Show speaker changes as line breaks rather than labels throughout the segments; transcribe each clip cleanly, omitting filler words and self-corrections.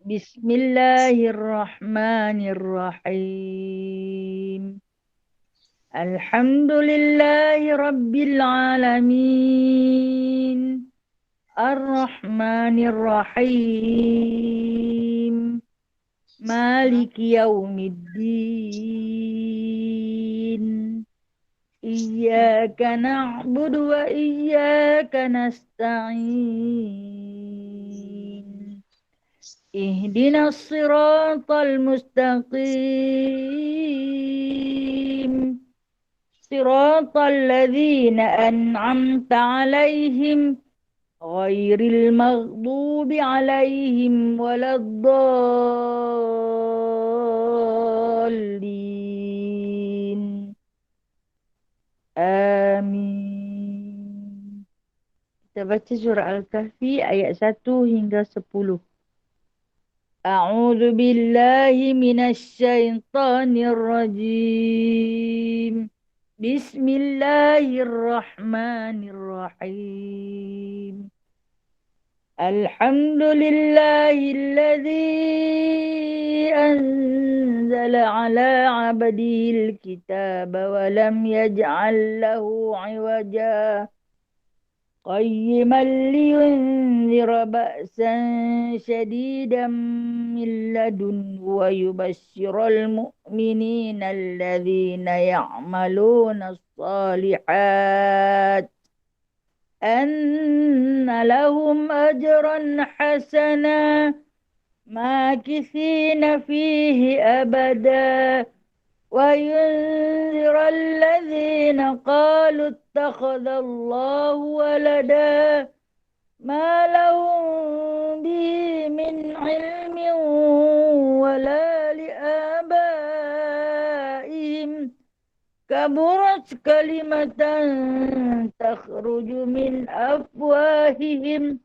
Bismillahirrahmanirrahim. Alhamdulillahi Rabbil alamin. Ar-Rahmanir-Rahim. Maliki yaumiddin. Iyyaka na'budu wa iyyaka nasta'in. Ihdinas siratal mustaqim. Siratal ladzina an'amta 'alaihim ghairil maghdubi 'alaihim waladdallin. Amin. Kita baca surah Al-Kahfi ayat 1 hingga 10. A'udzu billahi minasy syaithanir rajim. Bismillahirrahmanirrahim. Alhamdulillahilladzi anzala ala 'abdihil kitaba wa lam yaj'al lahu 'iwaja. قيما لينذر بأسا شديدا من لدنه ويبشر المؤمنين الذين يعملون الصالحات أن لهم أجرا حسنا ماكثين فيه أبدا وينذر الذين قالوا اتخذ الله ولدا ما لهم به من علم ولا لآبائهم كبرت كلمة تخرج من أفواههم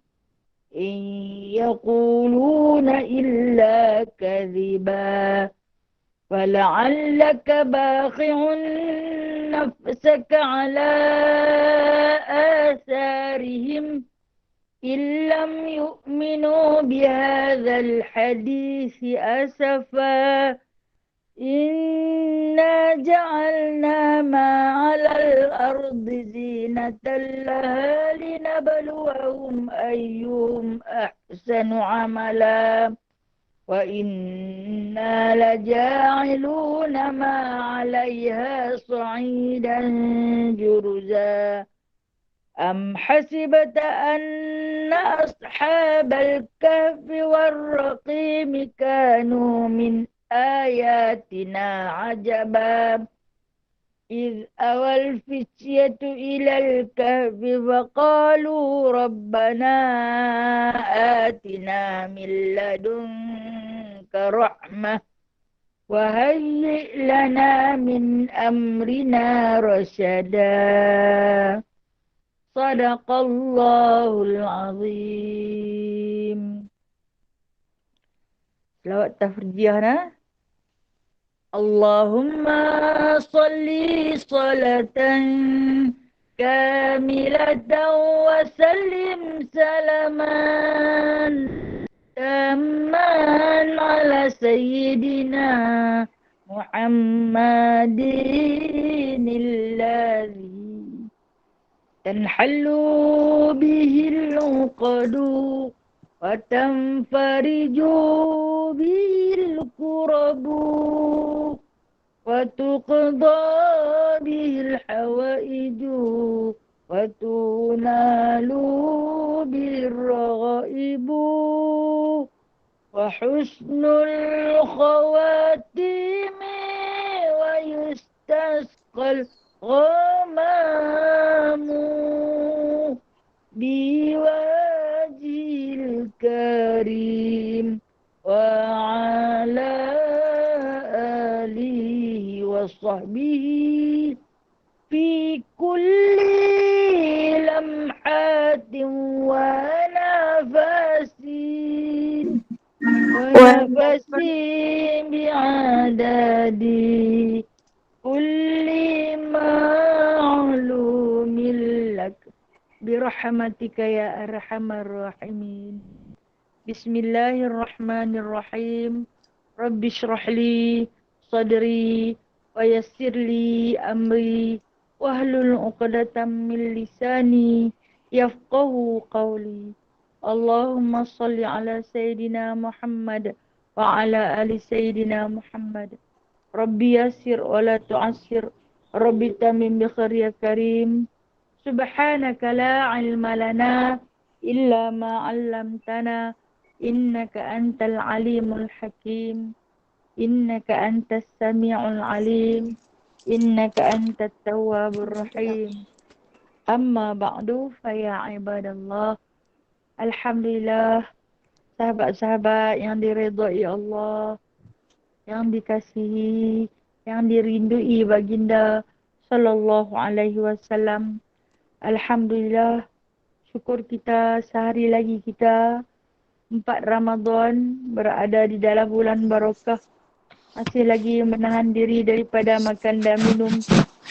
إن يقولون إلا كذبا فلعلك باخع نفسك على آثارهم إن لم يؤمنوا بهذا الحديث أسفا إنا جعلنا ما على الأرض زينة لها لنبلوهم أيهم أحسن عملا وإنا لجاعلون ما عليها صعيدا جرزا أم حسبت أن أصحاب الكهف والرقيم كانوا من آياتنا عجبا إذ أوى الفتية إلى الكهف فقالوا ربنا آتنا من لدنك رحمة وهيئ لنا من أمرنا رشدا صدق الله العظيم. Selawat tafrijiyah. Allahumma salli salatan kamilatan wa sallim salaman tamman ala sayyidina Muhammadin alladhi tanhallu bihil uqadu wa tanfariju bihil kurabu wa tuqda bihil hawaiju wa tunalu bihil raghaibu wa husnul khawatimi wa yustasqal ghamamu biwajil karim wa ala alihi wa sahbihi fi kulli lamhatin wa nafasin bi'adadi kulli ma'lumin lak birahmatika ya arhamar rahimin. Bismillahirrahmanirrahim. Rabbi shrah li sadri wa yassir li amri wahlul 'uqdatam min lisani yafqahu qawli. Allahumma salli ala Sayyidina Muhammad wa ala ali Sayyidina Muhammad. Rabbi yassir wa la tu'assir. Rabbi tamim bi khair ya karim. Subhanaka la ilma lana illa ma 'allamtana innaka antal alimul hakim. Innaka antas sami'ul alim. Innaka antat tawwabur rahim. Amma ba'du fa ya ibadallah. Alhamdulillah, sahabat-sahabat yang diridhai Allah, yang dikasihi, yang dirindui baginda sallallahu alaihi wasallam. Alhamdulillah, syukur kita sehari lagi kita 4 Ramadan berada di dalam bulan barakah. Masih lagi menahan diri daripada makan dan minum.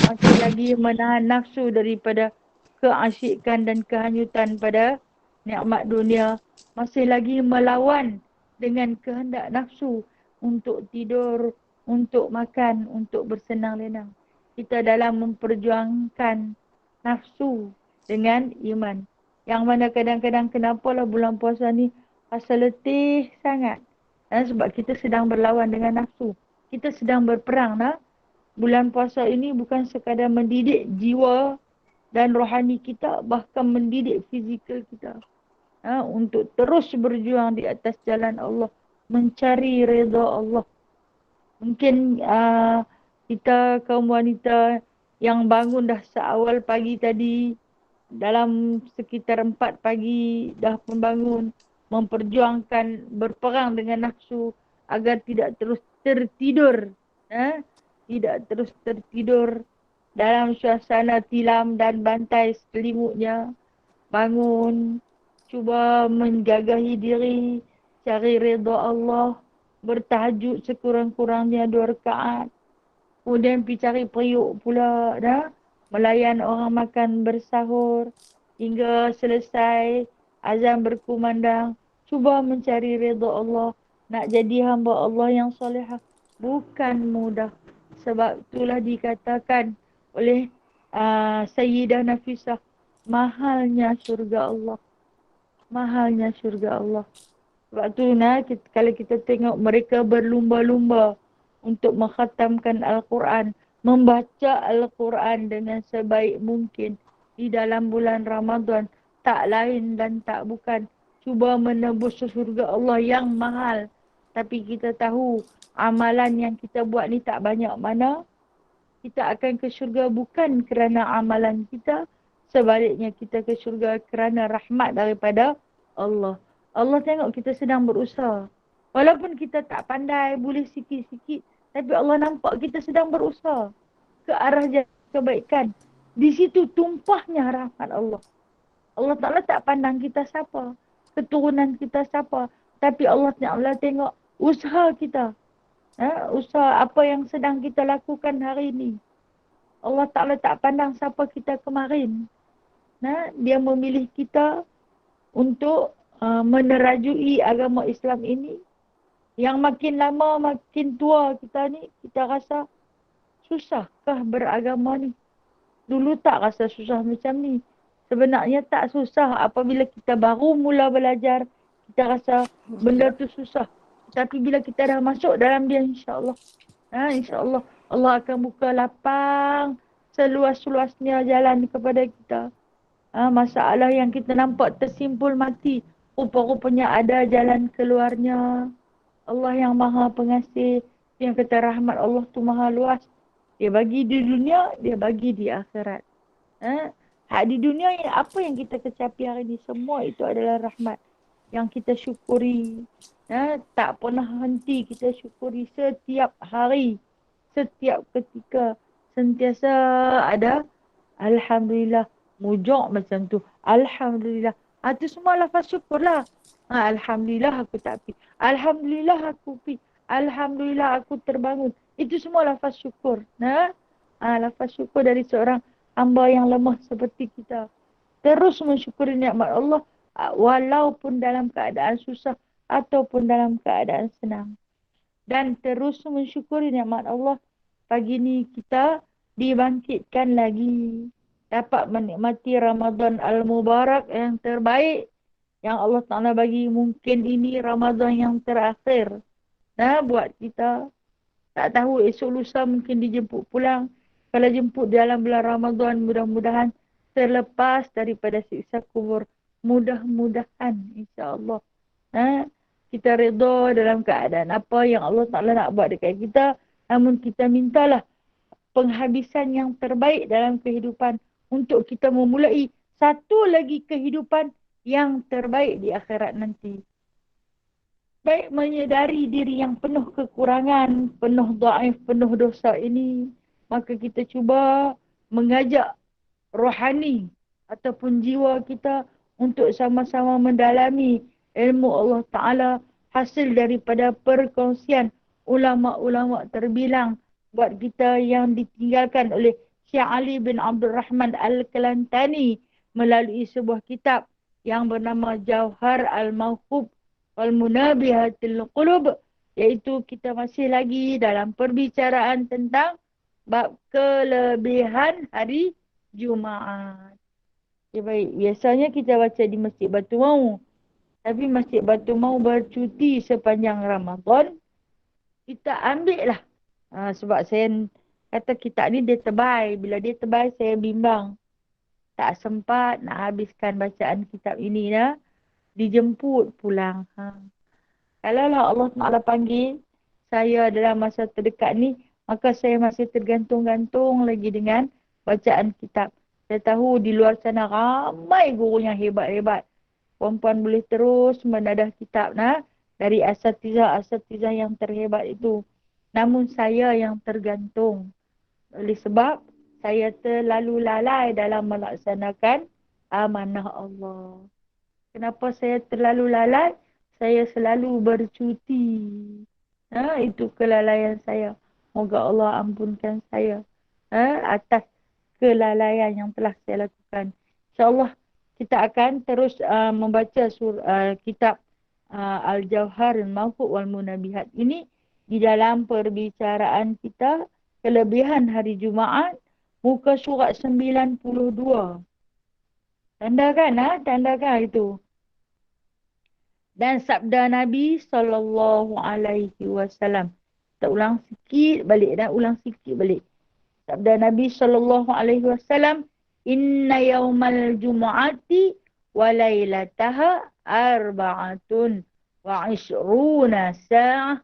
Masih lagi menahan nafsu daripada keasyikan dan kehanyutan pada nikmat dunia. Masih lagi melawan dengan kehendak nafsu untuk tidur, untuk makan, untuk bersenang lenang. Kita dalam memperjuangkan nafsu dengan iman. Yang mana kadang-kadang kenapalah bulan puasa ni rasa letih sangat. Sebab kita sedang berlawan dengan nafsu. Kita sedang berperang. Bulan puasa ini bukan sekadar mendidik jiwa dan rohani kita, bahkan mendidik fizikal kita. Untuk terus berjuang di atas jalan Allah. Mencari redha Allah. Mungkin kita kaum wanita yang bangun dah seawal pagi tadi, dalam sekitar 4 pagi dah pun bangun, memperjuangkan berperang dengan nafsu agar tidak terus tertidur. Tidak terus tertidur dalam suasana tilam dan bantai selimutnya. Bangun, cuba menggagahi diri, cari redha Allah, bertahajud sekurang-kurangnya 2 rakaat. Kemudian pergi cari periuk pula melayan orang makan bersahur hingga selesai azan berkumandang. Cuba mencari redha Allah. Nak jadi hamba Allah yang solehah bukan mudah. Sebab itulah dikatakan oleh Sayyidah Nafisah, mahalnya syurga Allah. Mahalnya syurga Allah. Sebab tu kalau kita tengok mereka berlumba-lumba untuk mengkhatamkan Al-Quran, membaca Al-Quran dengan sebaik mungkin di dalam bulan Ramadan, tak lain dan tak bukan cuba menebus syurga Allah yang mahal. Tapi kita tahu amalan yang kita buat ni tak banyak mana. Kita akan ke syurga bukan kerana amalan kita, sebaliknya kita ke syurga kerana rahmat daripada Allah. Allah tengok kita sedang berusaha. Walaupun kita tak pandai, boleh sikit-sikit, tapi Allah nampak kita sedang berusaha ke arah kebaikan. Di situ tumpahnya rahmat Allah. Allah Ta'ala tak pandang kita siapa, keturunan kita siapa, tapi Allah Ta'ala tengok usaha kita. Usaha apa yang sedang kita lakukan hari ini. Allah Ta'ala tak pandang siapa kita kemarin. Dia memilih kita untuk menerajui agama Islam ini. Yang makin lama makin tua kita ni, kita rasa susahkah beragama ni? Dulu tak rasa susah macam ni. Sebenarnya tak susah. Apabila kita baru mula belajar, kita rasa benda tu susah. Tapi bila kita dah masuk dalam dia, insya-Allah. Insya-Allah Allah akan buka lapang seluas-luasnya jalan kepada kita. Masalah yang kita nampak tersimpul mati, rupa-rupanya ada jalan keluarnya. Allah yang maha pengasih, yang kata rahmat Allah tu maha luas. Dia bagi di dunia, dia bagi di akhirat. Di dunia apa yang kita kecapi hari ini, semua itu adalah rahmat yang kita syukuri. Tak pernah henti kita syukuri setiap hari, setiap ketika. Sentiasa ada Alhamdulillah. Mujuk macam tu. Alhamdulillah. Itu semua lafaz syukur lah. Alhamdulillah aku tak pi. Alhamdulillah aku pi. Alhamdulillah aku terbangun. Itu semua lafaz syukur. Lafaz syukur dari seorang hamba yang lemah seperti kita. Terus mensyukuri nikmat Allah walaupun dalam keadaan susah ataupun dalam keadaan senang. Dan terus mensyukuri nikmat Allah. Pagi ni kita dibangkitkan lagi. Dapat menikmati Ramadan Al-Mubarak yang terbaik. Yang Allah Ta'ala bagi mungkin ini Ramadan yang terakhir. Nah, buat kita. Tak tahu esok lusa mungkin dijemput pulang. Kalau jemput dalam bulan Ramadan, mudah-mudahan terlepas daripada siksa kubur. Mudah-mudahan, insyaAllah. Ha? Kita redha dalam keadaan apa yang Allah Ta'ala nak buat dekat kita. Namun kita mintalah penghabisan yang terbaik dalam kehidupan untuk kita memulai satu lagi kehidupan yang terbaik di akhirat nanti. Baik menyedari diri yang penuh kekurangan, penuh dhaif, penuh dosa ini, maka kita cuba mengajak rohani ataupun jiwa kita untuk sama-sama mendalami ilmu Allah Ta'ala hasil daripada perkongsian ulama-ulama terbilang buat kita yang ditinggalkan oleh Syekh Ali bin Abdul Rahman Al-Kelantani melalui sebuah kitab yang bernama Jauhar Al-Mawqub Wal-Munabihatil Qulub, iaitu kita masih lagi dalam perbicaraan tentang bab kelebihan hari Jumaat. Okay, baik. Biasanya kita baca di Masjid Batu Mahu. Tapi Masjid Batu Mahu bercuti sepanjang Ramadan. Kita ambil lah. Sebab saya kata kitab ni dia tebal. Bila dia tebal saya bimbang. Tak sempat nak habiskan bacaan kitab ini dah. Dijemput pulang. Kalaulah Allah Ta'ala panggil saya dalam masa terdekat ni, maka saya masih tergantung-gantung lagi dengan bacaan kitab. Saya tahu di luar sana ramai guru yang hebat-hebat. Perempuan boleh terus menadah kitab dari asatizah yang terhebat itu. Namun saya yang tergantung. Oleh sebab saya terlalu lalai dalam melaksanakan amanah Allah. Kenapa saya terlalu lalai? Saya selalu bercuti. Itu kelalaian saya. Moga Allah ampunkan saya atas kelalaian yang telah saya lakukan. InsyaAllah kita akan terus membaca kitab Al-Jauhar Al-Mawqub Wal-Munabihat ini di dalam perbicaraan kita kelebihan hari Jumaat muka surat 92. Tandakan tandakan itu. Dan sabda Nabi SAW. Kita ulang sikit balik Sabda Nabi SAW. Inna yawmal jumu'ati wa laylataha arba'atun wa ishruna sa'ah.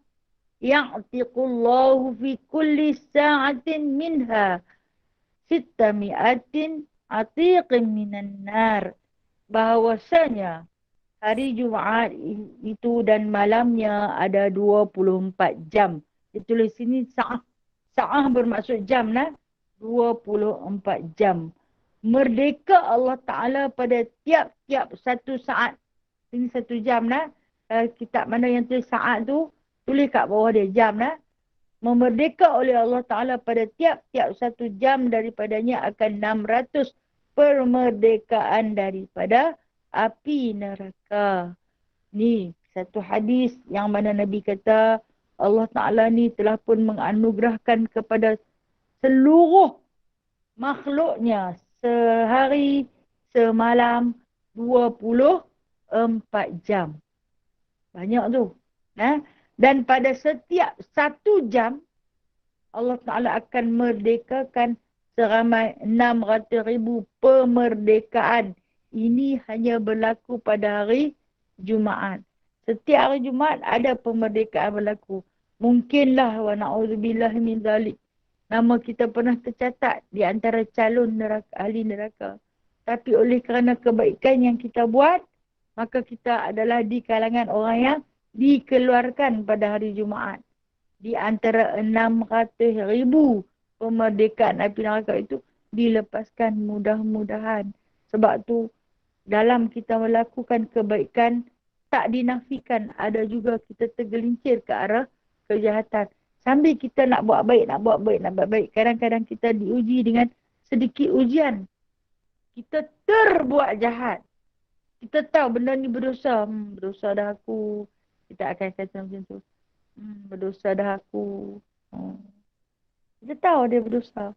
Ya'tiqullahu fi kulli sa'atin minha 600 atiqin minan nar. Bahawasanya hari Jumaat itu dan malamnya ada 24 jam. Ditulis sini sa'ah. Sa'ah bermaksud jam 24 jam. Merdeka Allah Ta'ala pada tiap-tiap satu saat. Ini 1 jam kitab mana yang tulis saat tu, tulis kat bawah dia jam Memerdeka oleh Allah Ta'ala pada tiap-tiap 1 jam daripadanya akan 600 permerdekaan daripada api neraka. Ni satu hadis yang mana Nabi kata Allah Ta'ala ni telah pun menganugerahkan kepada seluruh makhluknya sehari semalam 24 jam. Banyak tu. Dan pada setiap 1 jam Allah Ta'ala akan merdekakan seramai 600,000 pemerdekaan. Ini hanya berlaku pada hari Jumaat. Setiap hari Jumaat ada pemerdekaan berlaku. Mungkinlah wa na'udzubillah min zalik. Nama kita pernah tercatat di antara calon neraka, ahli neraka. Tapi oleh kerana kebaikan yang kita buat, maka kita adalah di kalangan orang yang dikeluarkan pada hari Jumaat. Di antara 600,000 pemerdekaan api neraka itu dilepaskan mudah-mudahan. Sebab tu dalam kita melakukan kebaikan tak dinafikan, ada juga kita tergelincir ke arah kejahatan. Sambil kita nak buat baik. Kadang-kadang kita diuji dengan sedikit ujian. Kita terbuat jahat. Kita tahu benda ni berdosa. Berdosa dah aku. Kita akan kata macam tu. Berdosa dah aku. Hmm. Kita tahu dia berdosa.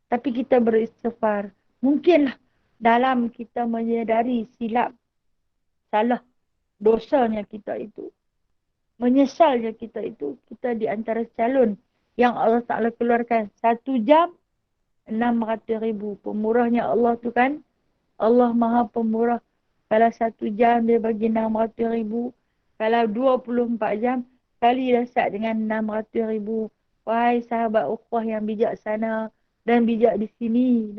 Tapi kita beristighfar. Mungkinlah dalam kita menyedari silap, salah, dosanya kita itu. Menyesalnya kita itu. Kita di antara calon yang Allah Ta'ala keluarkan. 1 jam, 600,000. Pemurahnya Allah tu kan. Allah Maha Pemurah. Kalau 1 jam dia bagi 600,000. Kalau 24 jam, kali dasar dengan 600,000. Wahai sahabat ukhuwah yang bijaksana dan bijak di sini.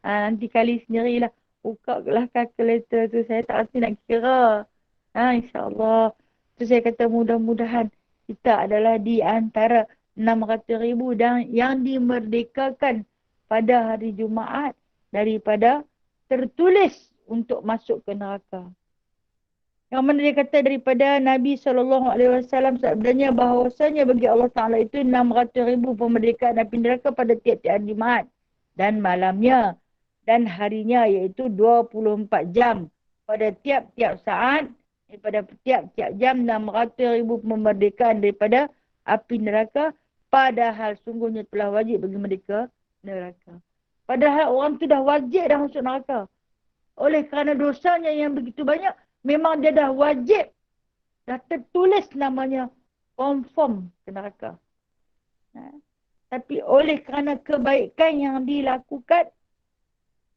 Nanti kali sendirilah. Buka lah kalkulator tu. Saya tak rasa nak kira. InsyaAllah. Tu saya kata mudah-mudahan kita adalah di antara 600,000 dan yang dimerdekakan pada hari Jumaat daripada tertulis untuk masuk ke neraka. Yang mana dia kata daripada Nabi SAW sabdanya bahawasanya bagi Allah Ta'ala itu 600,000 pemerdekaan api neraka pada tiap-tiap hari Jumaat dan malamnya dan harinya iaitu 24 jam pada tiap-tiap saat daripada tiap-tiap jam 600,000 pemerdekaan daripada api neraka padahal sungguhnya telah wajib bagi mereka neraka. Padahal orang tu dah wajib dah masuk neraka. Oleh kerana dosanya yang begitu banyak, memang dia dah wajib. Dah tertulis namanya confirm ke neraka. Tapi oleh kerana kebaikan yang dilakukan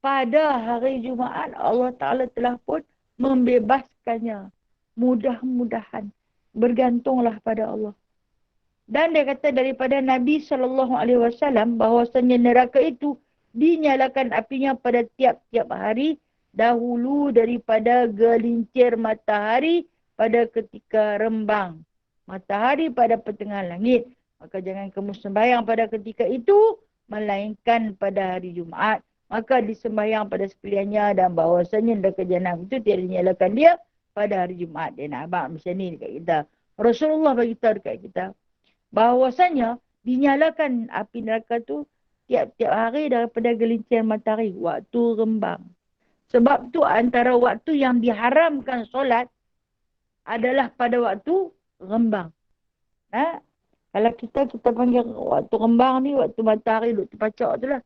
pada hari Jumaat, Allah Ta'ala telah pun membebaskannya. Mudah-mudahan. Bergantunglah pada Allah. Dan dia kata daripada Nabi SAW bahawasanya neraka itu dinyalakan apinya pada tiap-tiap hari dahulu daripada gelincir matahari pada ketika rembang matahari pada pertengahan langit. Maka jangan kamu sembahyang pada ketika itu melainkan pada hari Jumaat. Maka disembahyang pada sekaliannya dan bahawasanya neraka jahanam itu tiada dinyalakan dia pada hari Jumaat. Dia nak abang macam ni dekat kita. Rasulullah beritahu dekat kita bahawasanya dinyalakan api neraka tu tiap-tiap hari daripada gelincir matahari waktu rembang. Sebab tu antara waktu yang diharamkan solat adalah pada waktu rembang. Kalau kita panggil waktu rembang ni, waktu matahari duduk terpacak tu lah.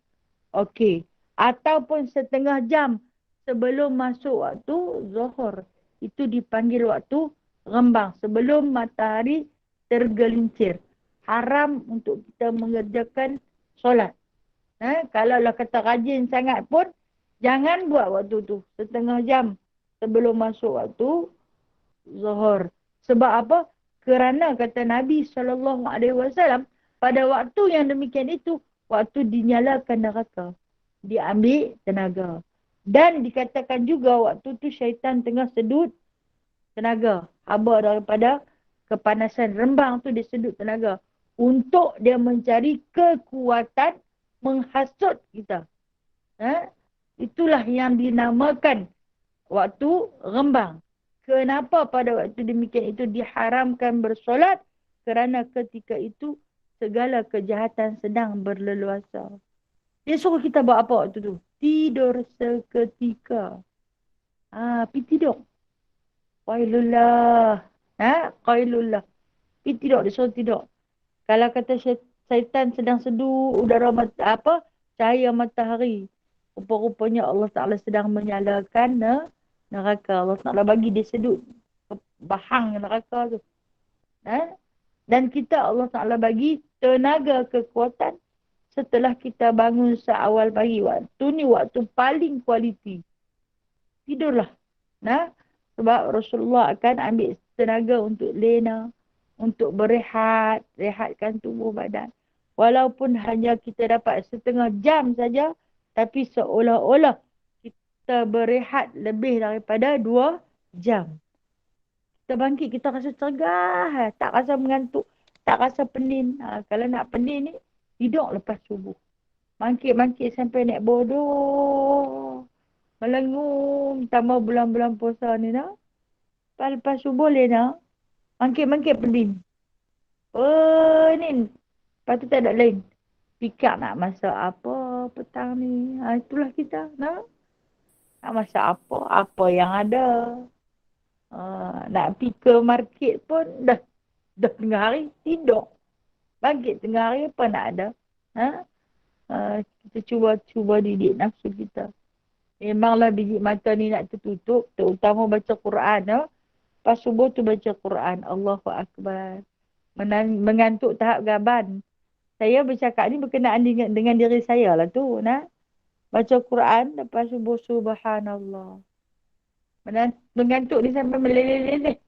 Okey. Ataupun setengah jam sebelum masuk waktu zuhur. Itu dipanggil waktu rembang. Sebelum matahari tergelincir. Haram untuk kita mengerjakan solat. Kalau lah kata rajin sangat pun, jangan buat waktu tu. Setengah jam sebelum masuk waktu zuhur. Sebab apa? Kerana kata Nabi SAW, pada waktu yang demikian itu, waktu dinyalakan neraka. Diambil tenaga. Dan dikatakan juga waktu tu syaitan tengah sedut tenaga. Haba daripada kepanasan rembang tu dia sedut tenaga. Untuk dia mencari kekuatan menghasut kita. Itulah yang dinamakan waktu rembang. Kenapa pada waktu demikian itu diharamkan bersolat? Kerana ketika itu segala kejahatan sedang berleluasa. Dia suruh kita buat apa waktu tu? Tidur seketika. Pergi tidur. Qailullah. Qailullah. Pergi tidur, dia suruh tidur. Kalau kata syaitan sedang seduh udara cahaya matahari. Rupa-rupanya Allah Ta'ala sedang menyalakan neraka. Allah Ta'ala bagi dia sedut bahang neraka tu. Dan kita Allah Ta'ala bagi tenaga kekuatan setelah kita bangun seawal pagi. Waktu ni waktu paling kualiti. Tidurlah. Sebab Rasulullah akan ambil tenaga untuk lena, untuk berehat, rehatkan tubuh badan. Walaupun hanya kita dapat setengah jam saja, tapi seolah-olah kita berehat lebih daripada 2 jam. Kita bangkit, kita rasa cergah, tak rasa mengantuk, tak rasa pening. Kalau nak pening ni, tidur lepas subuh. Mangkit-mangkit sampai naik bodoh. Melengung tambah bulan-bulan puasa ni Lepas subuh Lena, mangkit-mangkit pening. Pening. Lepas tu tak ada lain. Fikir nak masak apa petang ni. Itulah kita. Masak apa? Apa yang ada. Nak pergi ke market pun dah tengah hari tidur. Bangkit tengah hari apa nak ada? Ha? Kita cuba didik nafsu kita. Memanglah biji mata ni nak tertutup, terutama baca Quran. Pas subuh tu baca Quran. Allahu Akbar. Mengantuk tahap gaban. Saya bercakap ni berkenaan dengan diri saya lah tu. Nah. Baca Quran lepas subuh, subhanallah. Mengantuk ni sampai meleleh-leleh.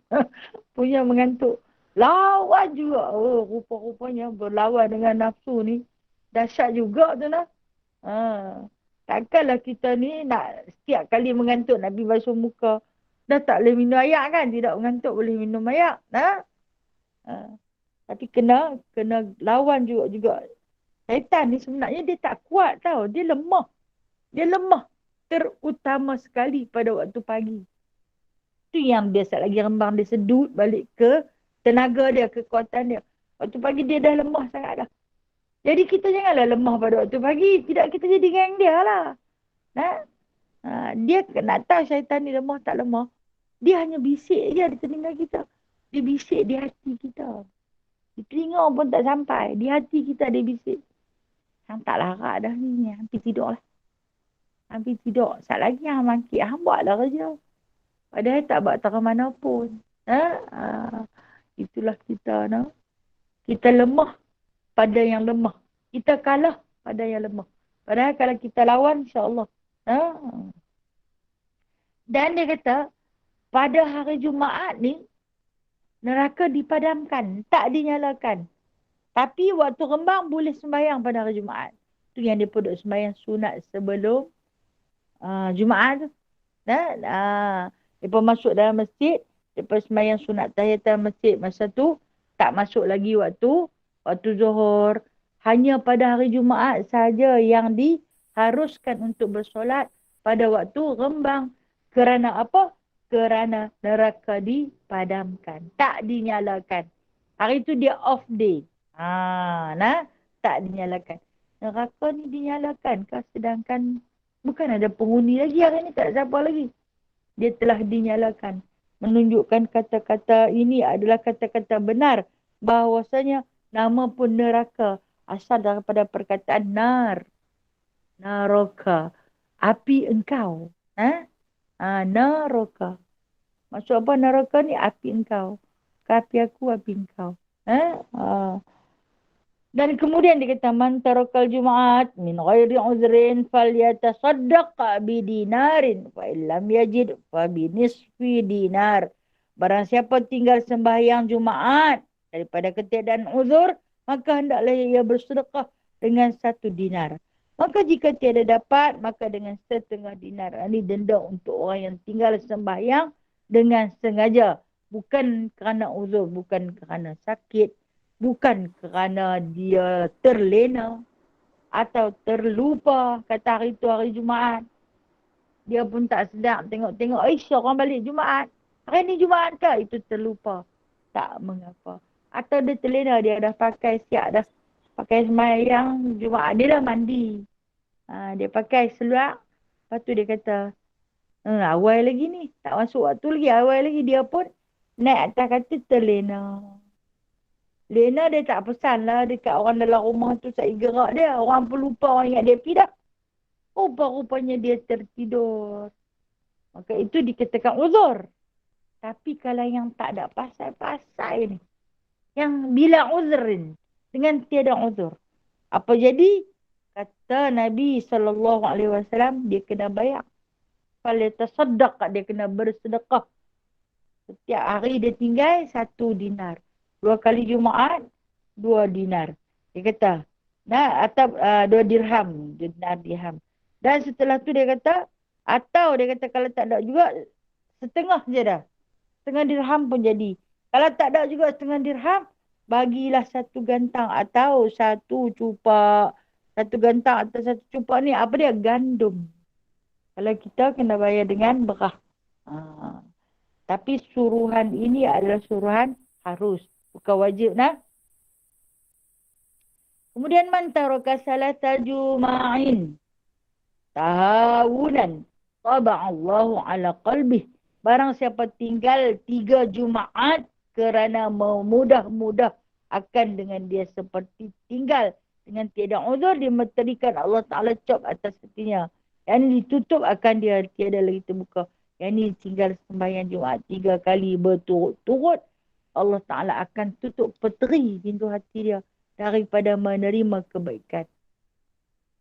Punya mengantuk. Lawan juga. Oh, rupa-rupanya berlawan dengan nafsu ni. Dahsyat juga tu nah. Takkanlah kita ni nak setiap kali mengantuk nak pergi basuh muka. Dah tak boleh minum air kan? Tidak mengantuk boleh minum air. Nah. Tapi kena lawan juga. Syaitan ni sebenarnya dia tak kuat tau. Dia lemah. Terutama sekali pada waktu pagi. Itu yang biasa lagi rembang dia sedut balik ke tenaga dia, kekuatan dia. Waktu pagi dia dah lemah sangat dah. Jadi kita janganlah lemah pada waktu pagi. Tidak kita jadi geng dia lah. Dia nak tahu syaitan ni lemah tak lemah. Dia hanya bisik je di telinga kita. Dia bisik di hati kita. Di telinga pun tak sampai. Di hati kita dia bisik. Hang tak larat dah ni. Hampir tidur lah. Hampir tidur. Saat lagi hang mangkit. Hang buatlah kerja. Padahal tak buat tak mana pun. Itulah kita. No? Kita lemah pada yang lemah. Kita kalah pada yang lemah. Padahal kalau kita lawan, insyaAllah. Dan dia kata, pada hari Jumaat ni, neraka dipadamkan. Tak dinyalakan. Tapi waktu rembang boleh sembahyang pada hari Jumaat. Itu yang dia duduk sembahyang sunat sebelum Jumaat tu. Lepas masuk dalam masjid, lepas sembahyang sunat tahiyatul masjid masa tu, tak masuk lagi waktu zuhur. Hanya pada hari Jumaat saja yang diharuskan untuk bersolat pada waktu rembang. Kerana apa? Kerana neraka dipadamkan. Tak dinyalakan. Hari tu dia off day. Tak dinyalakan. Neraka ni dinyalakan. Sedangkan bukan ada penghuni lagi hari ni. Tak ada siapa lagi. Dia telah dinyalakan. Menunjukkan kata-kata ini adalah kata-kata benar. Bahawasanya nama pun neraka. Asal daripada perkataan nar. Naraka. Api engkau. Naraka. Maksud apa neraka ni? Api engkau. Api aku, api engkau. Dan kemudian dia kata, man tarakal Jumaat min ghairi uzrin falyatasaddaq bidinarin fa illam yajid fa binisfi dinar. Barang siapa tinggal sembahyang Jumaat daripada ketiadaan uzur, maka hendaklah ia bersedekah dengan 1 dinar. Maka jika tiada dapat, maka dengan 1/2 dinar. Ini denda untuk orang yang tinggal sembahyang dengan sengaja. Bukan kerana uzur, bukan kerana sakit. Bukan kerana dia terlena atau terlupa kata hari tu hari Jumaat. Dia pun tak sedap tengok-tengok. Orang balik Jumaat. Hari ni Jumaat ke? Itu terlupa. Tak mengapa. Atau dia terlena. Dia dah pakai siap dah. Pakai sembahyang Jumaat. Dia dah mandi. Dia pakai seluar. Lepas tu dia kata, awal lagi ni. Tak masuk waktu lagi. Awal lagi. Dia pun naik atas kata terlena. Lena dia tak pesan lah dekat orang dalam rumah tu saya gerak dia. Orang pun lupa orang ingat dia pergi dah. Rupanya dia tertidur. Maka itu dikatakan uzur. Tapi kalau yang tak ada pasal-pasal ni. Yang bila uzrin. Dengan tiada uzur. Apa jadi? Kata Nabi SAW dia kena bayar. Kalau tersedek dia kena bersedekah. Setiap hari dia tinggal 1 dinar. 2 kali Jumaat, 2 dinar. Dia kata, atau 2 dirham. Dirham. Dan setelah tu dia kata, atau dia kata kalau tak ada juga, setengah je dah. Setengah dirham pun jadi. Kalau tak ada juga setengah dirham, bagilah 1 gantang atau 1 cupak. 1 gantang atau 1 cupak ni, apa dia? Gandum. Kalau kita kena bayar dengan beras. Tapi suruhan ini adalah suruhan harus. Bukan wajib nah. Kemudian man taraka salata juma'in tahawunan taba'allahu ala qalbih. Barang siapa tinggal 3 Jumaat kerana memudah-mudah akan dengan dia seperti tinggal dengan tiada uzur, dimeterikan Allah Ta'ala cop atas hatinya. Yang ini ditutup akan dia tiada lagi terbuka. Yang ini tinggal sembahyang Jumaat 3 kali berturut-turut, Allah Ta'ala akan tutup peteri pintu hati dia daripada menerima kebaikan.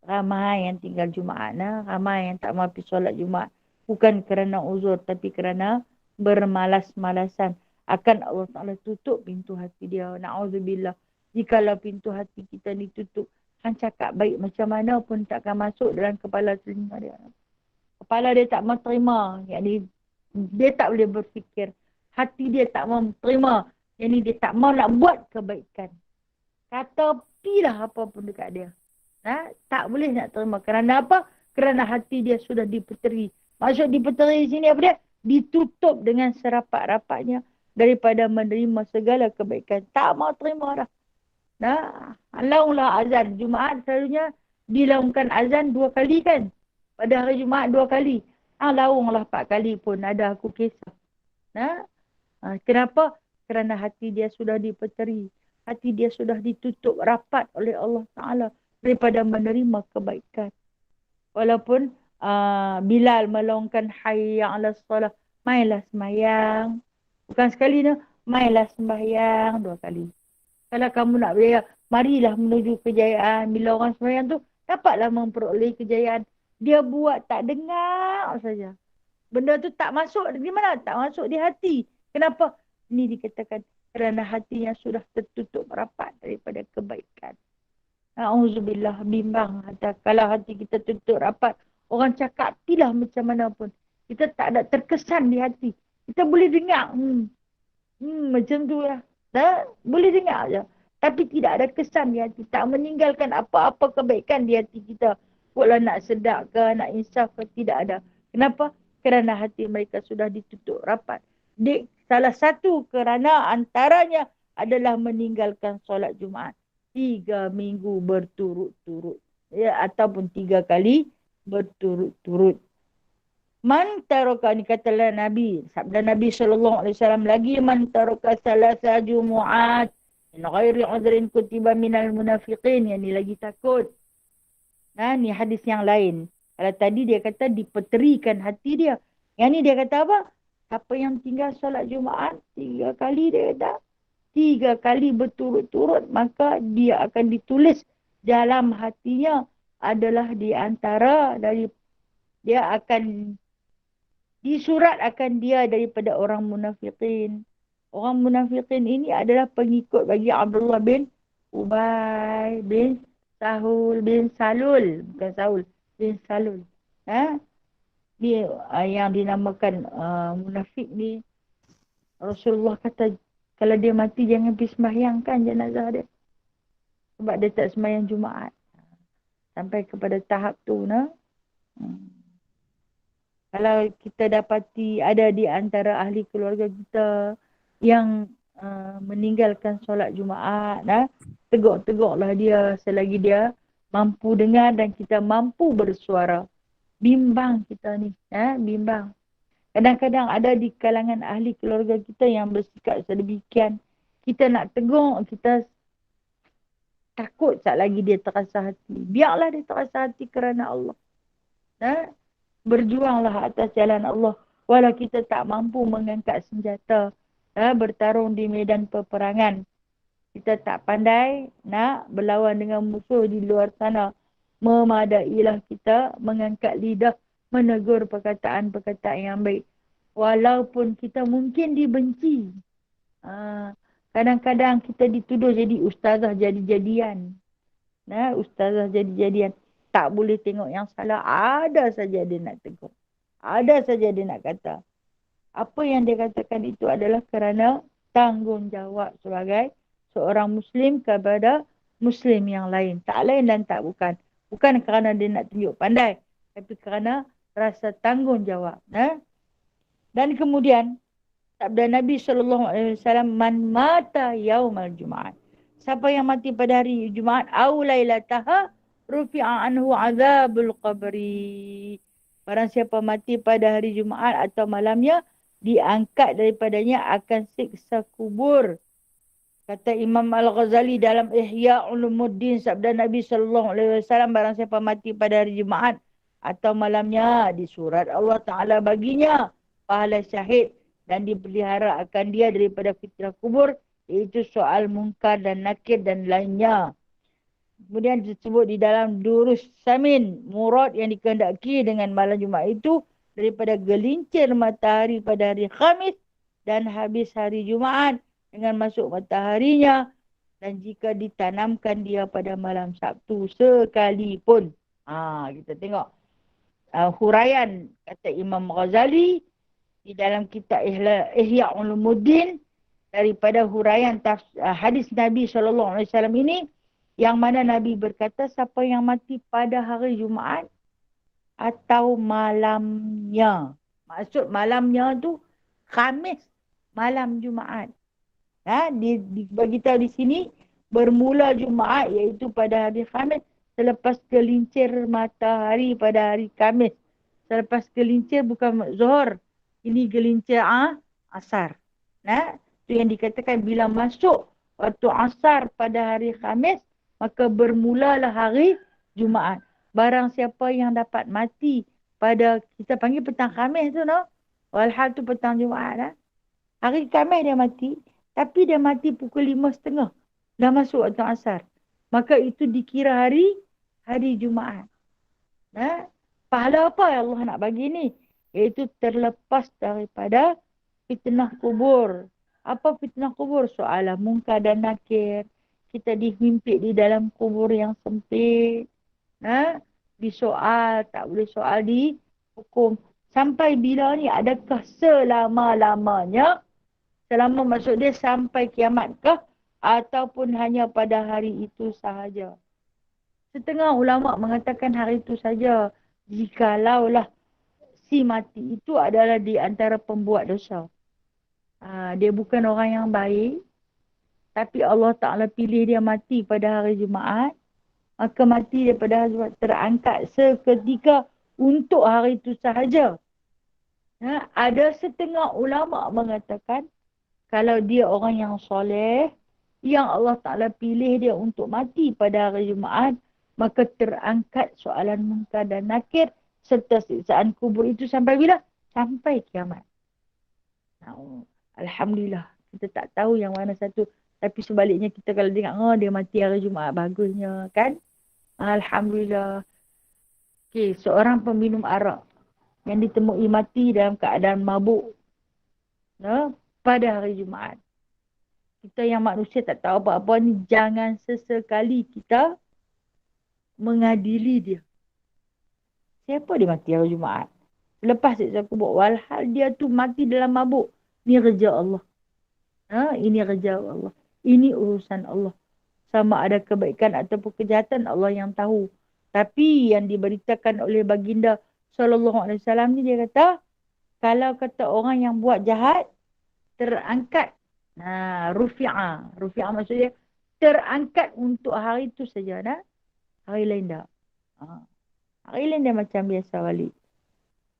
Ramai yang tinggal Jumaat, ramai yang tak mahu pergi solat Jumaat. Bukan kerana uzur, tapi kerana bermalas-malasan. Akan Allah Ta'ala tutup pintu hati dia. Na'udzubillah. Jikalau pintu hati kita ditutup, kan cakap baik macam mana pun takkan masuk dalam kepala telinga dia. Kepala dia tak mahu terima. Yang ni, dia tak boleh berfikir. Hati dia tak mahu terima. Yang ni, dia tak mahu nak buat kebaikan. Kata pilah apa pun dekat dia. Tak boleh nak terima. Kerana apa? Kerana hati dia sudah dipeteri. Maksud dipeteri di sini apa dia? Ditutup dengan serapat-rapatnya daripada menerima segala kebaikan. Tak mau terima dah. Launglah azan. Jumaat selalunya dilaungkan azan 2 kali kan? Pada hari Jumaat 2 kali. Launglah 4 kali pun ada aku kisah. Kenapa? Kerana hati dia sudah dipeteri. Hati dia sudah ditutup rapat oleh Allah Ta'ala daripada menerima kebaikan. Walaupun Bilal melaungkan hayya 'alas salah, mailah sembahyang. Bukan sekali dah, mailah sembahyang 2 kali. Kalau kamu nak berjaya, marilah menuju kejayaan. Bila orang sembahyang tu, dapatlah memperoleh kejayaan. Dia buat tak dengar saja. Benda tu tak masuk di mana? Tak masuk di hati. Kenapa? Ini dikatakan kerana hatinya sudah tertutup rapat daripada kebaikan. Na'udzubillah, bimbang. Kalau hati kita tutup rapat, orang cakap pilah macam mana pun. Kita tak ada terkesan di hati. Kita boleh dengar. Macam tu lah. Boleh dengar je. Tapi tidak ada kesan di hati. Tak meninggalkan apa-apa kebaikan di hati kita. Buatlah nak sedap ke, nak insaf ke, tidak ada. Kenapa? Kerana hati mereka sudah ditutup rapat. Salah satu kerana antaranya adalah meninggalkan solat Jumaat. 3 minggu berturut-turut. Ataupun 3 kali berturut-turut. Man taraka, ni katalah Nabi. Sabda Nabi SAW lagi. Man taraka salasa Jumu'at. In ghairi udhrin kutiba minal munafiqin. Yang ni lagi takut. Ni hadis yang lain. Kalau tadi dia kata dipeterikan hati dia. Yang ni dia kata apa? Siapa yang tinggal solat Jumaat 3 kali dia kata. 3 kali berturut-turut, maka dia akan ditulis dalam hatinya adalah di antara dari dia akan disurat akan dia daripada orang munafiqin. Orang munafiqin ini adalah pengikut bagi Abdullah bin Ubay bin Sahul bin Salul, bukan Saul bin Salul. Dia yang dinamakan munafik ni. Rasulullah kata kalau dia mati jangan pergi sembahyangkan jenazah dia. Sebab dia tak sembahyang Jumaat. Sampai kepada tahap tu. Kalau kita dapati ada di antara ahli keluarga kita yang meninggalkan solat Jumaat. Tegur-tegurlah dia selagi dia mampu dengar dan kita mampu bersuara. Bimbang kita ni. Bimbang. Kadang-kadang ada di kalangan ahli keluarga kita yang bersikap sedemikian. Kita nak tegur, kita takut sekejap lagi dia terasa hati. Biarlah dia terasa hati kerana Allah. Berjuanglah atas jalan Allah. Walau kita tak mampu mengangkat senjata. Bertarung di medan peperangan. Kita tak pandai nak berlawan dengan musuh di luar sana. Memadailah kita mengangkat lidah. Menegur perkataan-perkataan yang baik. Walaupun kita mungkin dibenci. Kadang-kadang kita dituduh jadi ustazah jadi-jadian. Ustazah jadi-jadian. Tak boleh tengok yang salah. Ada saja dia nak tegur. Ada saja dia nak kata. Apa yang dia katakan itu adalah kerana tanggungjawab sebagai seorang Muslim kepada Muslim yang lain. Tak lain dan tak bukan. Bukan kerana dia nak tunjuk pandai. Tapi kerana rasa tanggungjawab. Dan kemudian, sabda Nabi SAW, man mata yaumal Jumaat. Siapa yang mati pada hari Jumaat, aw lailataha, rufi'a anhu azabul qabri. Barang siapa mati pada hari Jumaat atau malamnya, diangkat daripadanya akan siksa kubur. Kata Imam Al-Ghazali dalam Ihya Ulumuddin, sabda Nabi SAW, barang siapa mati pada hari Jumaat atau malamnya, di surat Allah Ta'ala baginya pahala syahid dan dipelihara akan dia daripada fitnah kubur, iaitu soal munkar dan nakir dan lainnya. Kemudian disebut di dalam Durus Samin, murad yang dikehendaki dengan malam Jumaat itu daripada gelincir matahari pada hari Khamis dan habis hari Jumaat dengan masuk mataharinya, dan jika ditanamkan dia pada malam Sabtu sekalipun. Kita tengok huraian kata Imam Ghazali di dalam kitab Ihya Ulumuddin daripada huraian hadis Nabi SAW ini, yang mana Nabi berkata siapa yang mati pada hari Jumaat atau malamnya. Maksud malamnya tu Khamis malam Jumaat. Bagi tahu di sini bermula Jumaat iaitu pada hari Khamis selepas gelincir matahari pada hari Khamis. Selepas gelincir bukan Zuhur. Ini gelincir asar. Itu yang dikatakan bila masuk waktu asar pada hari Khamis, maka bermulalah hari Jumaat. Barang siapa yang dapat mati pada, kita panggil petang Khamis tu, walhal tu petang Jumaat. Hari Khamis dia mati. Tapi dia mati pukul 5.30. Dah masuk waktu asar. Maka itu dikira hari Jumaat. Pahala apa yang Allah nak bagi ni? Iaitu terlepas daripada fitnah kubur. Apa fitnah kubur? Soalan munkar dan nakir. Kita dihimpit di dalam kubur yang sempit. Disoal, tak boleh soal di hukum. Sampai bila ni? Adakah selama-lamanya? Selama maksud dia sampai kiamatkah? Ataupun hanya pada hari itu sahaja? Setengah ulama mengatakan hari itu saja. Jikalaulah si mati itu adalah di antara pembuat dosa. Dia bukan orang yang baik. Tapi Allah Ta'ala pilih dia mati pada hari Jumaat. Maka mati daripada hari Jumaat terangkat seketika untuk hari itu sahaja. Ada setengah ulama mengatakan, kalau dia orang yang soleh, yang Allah Ta'ala pilih dia untuk mati pada hari Jumaat, maka terangkat soalan munkar dan nakir serta siksaan kubur itu sampai bila? Sampai kiamat. Alhamdulillah. Kita tak tahu yang mana satu. Tapi sebaliknya kita kalau dengar, dia mati hari Jumaat, bagusnya kan? Alhamdulillah. Okay, seorang peminum arak yang ditemui mati dalam keadaan mabuk. Pada hari Jumaat. Kita yang manusia tak tahu apa-apa ni, jangan sesekali kita mengadili dia. Siapa dia mati hari Jumaat? Lepas siksa kubur. Walhal dia tu mati dalam mabuk. Ini kerja Allah. Ini kerja Allah. Ini urusan Allah. Sama ada kebaikan ataupun kejahatan, Allah yang tahu. Tapi yang diberitakan oleh baginda SAW ni, dia kata, kalau kata orang yang buat jahat, terangkat. Rufi'ah. Rufi'ah maksudnya terangkat untuk hari itu saja. Hari lain tak. Hari lain dia macam biasa balik.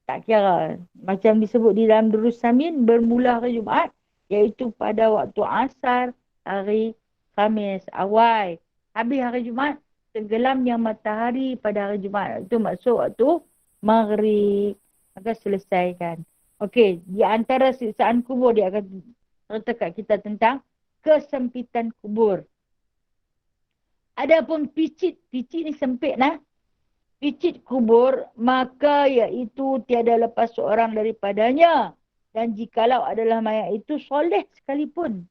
Tak kira. Macam disebut di dalam Durus Samin, bermula hari Jumaat. Iaitu pada waktu asar hari Khamis awal. Habis hari Jumaat, tenggelamnya matahari pada hari Jumaat. Itu maksud waktu Maghrib. Maka selesaikan. Okey, di antara siksaan kubur dia akan cerita kat kita tentang kesempitan kubur. Adapun picit ni sempit picit kubur, maka iaitu tiada lepas seorang daripadanya. Dan jikalau adalah mayat itu soleh sekalipun.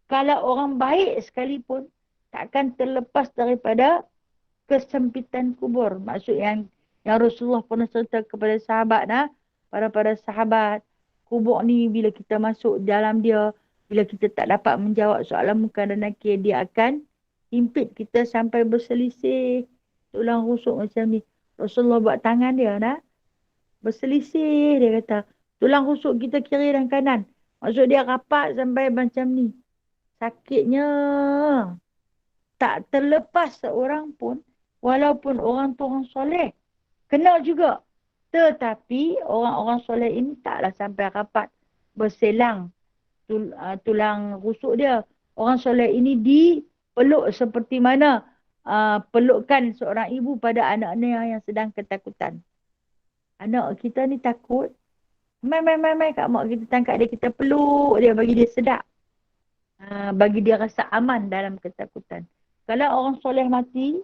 Kalau orang baik sekalipun, takkan terlepas daripada kesempitan kubur. Maksud yang Rasulullah pernah cerita kepada sahabat, para sahabat, kubur ni bila kita masuk dalam dia, bila kita tak dapat menjawab soalan munkar dan nakir, dia akan himpit kita sampai berselisih. Tulang rusuk macam ni. Rasulullah buat tangan dia, berselisih, dia kata. Tulang rusuk kita kiri dan kanan. Maksud dia rapat sampai macam ni. Sakitnya. Tak terlepas seorang pun, walaupun orang tu orang soleh. Kena juga. Tetapi orang-orang soleh ini taklah sampai rapat berselang tulang rusuk dia. Orang soleh ini dipeluk seperti mana pelukkan seorang ibu pada anaknya yang sedang ketakutan. Anak kita ni takut. Mai kat mak kita tangkap dia, kita peluk dia, bagi dia sedap. Bagi dia rasa aman dalam ketakutan. Kalau orang soleh mati,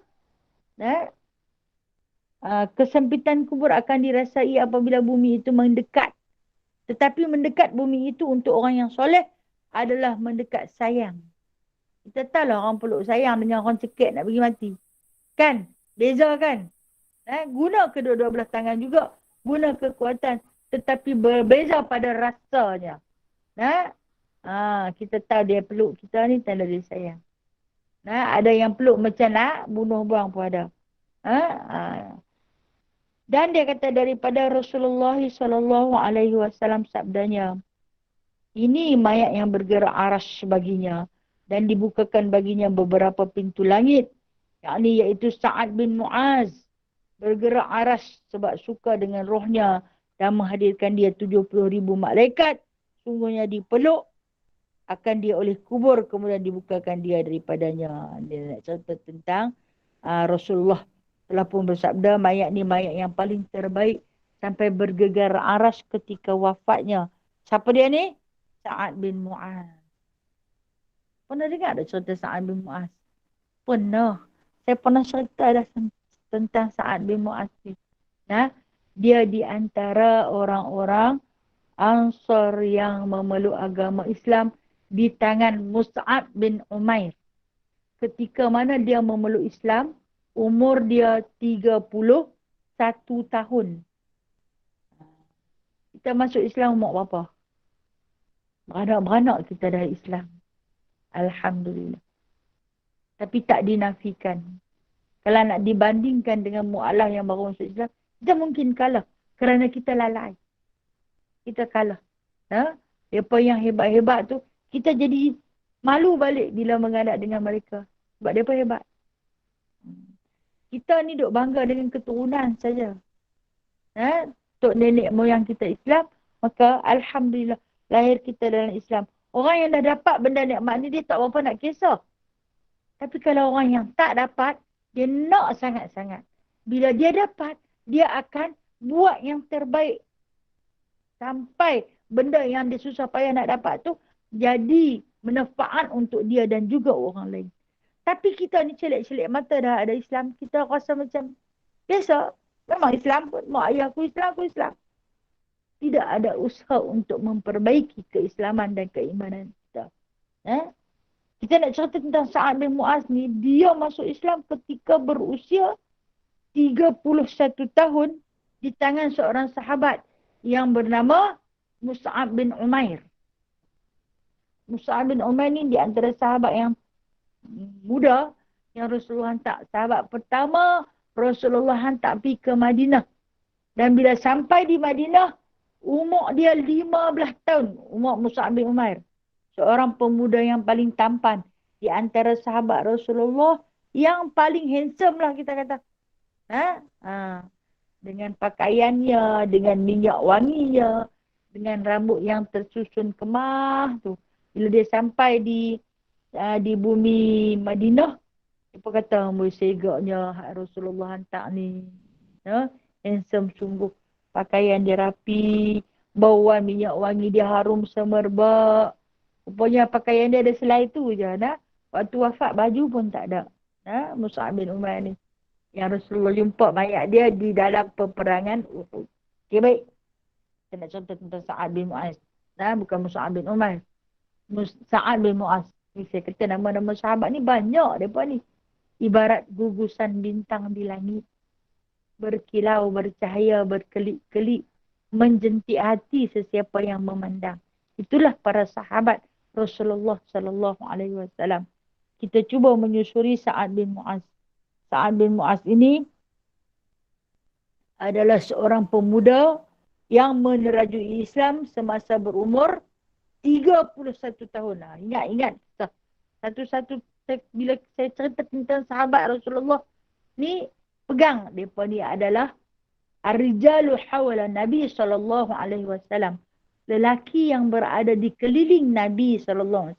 kesempitan kubur akan dirasai apabila bumi itu mendekat. Tetapi mendekat bumi itu untuk orang yang soleh adalah mendekat sayang. Kita tahu lah orang peluk sayang dengan orang cekik nak pergi mati. Kan? Beza kan? Guna kedua-dua belah tangan juga. Guna kekuatan. Tetapi berbeza pada rasanya. Kita tahu dia peluk kita ni tanda dia sayang. Ada yang peluk macam nak bunuh buang pun ada. Dan dia kata daripada Rasulullah SAW sabdanya, ini mayat yang bergerak arash baginya dan dibukakan baginya beberapa pintu langit, yakni iaitu Sa'ad bin Mu'az, bergerak arash sebab suka dengan rohnya dan menghadirkan dia 70,000 malaikat, sungguhnya dipeluk akan dia oleh kubur, kemudian dibukakan dia daripadanya. Dia nak cerita tentang Rasulullah telah pun bersabda, mayat ni mayat yang paling terbaik sampai bergegar aras ketika wafatnya. Siapa dia ni? Sa'ad bin Mu'az. Pernah dengar tak cerita Sa'ad bin Mu'az? Pernah. Saya pernah cerita dah tentang Sa'ad bin Mu'az ni. Dia di antara orang-orang Ansar yang memeluk agama Islam di tangan Mus'ab bin Umair. Ketika mana dia memeluk Islam, umur dia 31 tahun. Kita masuk Islam umur berapa? Beranak-beranak kita dah Islam. Alhamdulillah. Tapi tak dinafikan. Kalau nak dibandingkan dengan mu'alaf yang baru masuk Islam, kita mungkin kalah. Kerana kita lalai. Kita kalah. Mereka yang hebat-hebat tu, kita jadi malu balik bila menghadap dengan mereka. Sebab mereka hebat. Kita ni duk bangga dengan keturunan saja. Tok nenek moyang kita Islam, maka Alhamdulillah lahir kita dalam Islam. Orang yang dah dapat benda nikmat ni, dia tak berapa nak kisah. Tapi kalau orang yang tak dapat, dia nak sangat-sangat. Bila dia dapat, dia akan buat yang terbaik. Sampai benda yang dia susah payah nak dapat tu, jadi manfaat untuk dia dan juga orang lain. Tapi kita ni celik-celik mata dah ada Islam. Kita rasa macam biasa. Memang Islam pun. Mak ayah aku Islam. Tidak ada usaha untuk memperbaiki keislaman dan keimanan kita. Kita nak cerita tentang Sa'ad bin Mu'az ni. Dia masuk Islam ketika berusia 31 tahun di tangan seorang sahabat yang bernama Mus'ab bin Umair. Mus'ab bin Umair ni di antara sahabat yang muda yang Rasulullah hantar. Sahabat pertama Rasulullah hantar pergi ke Madinah. Dan bila sampai di Madinah, umur dia 15 tahun. Umur Mus'ab bin Umair. Seorang pemuda yang paling tampan di antara sahabat Rasulullah, yang paling handsome lah kita kata. Dengan pakaiannya, dengan minyak wanginya, dengan rambut yang tersusun kemah tu. Bila dia sampai di bumi Madinah, apa kata segaknya Rasulullah hantar ni. Handsome sungguh. Pakaian dia rapi, bauan minyak wangi dia harum semerbak. Rupanya pakaian dia ada selai tu je. Waktu wafat baju pun tak ada. Mus'ab bin Umair ni. Yang Rasulullah jumpa mayat dia di dalam peperangan Uhud. Okay, baik. Saya nak contoh tentang Sa'ad bin Mu'az. Bukan Mus'ab bin Umair. Sa'ad bin Mu'az. Saya kata nama-nama sahabat ni banyak mereka ni. Ibarat gugusan bintang di langit. Berkilau, bercahaya, berkelip-kelip. Menjentik hati sesiapa yang memandang. Itulah para sahabat Rasulullah SAW. Kita cuba menyusuri Sa'ad bin Mu'az. Sa'ad bin Mu'az ini adalah seorang pemuda yang menerajui Islam semasa berumur 31 tahun. Ingat. Satu-satu bila saya cerita tentang sahabat Rasulullah ni, pegang mereka ni adalah Ar-rijalu hawla Nabi SAW. Lelaki yang berada di keliling Nabi SAW.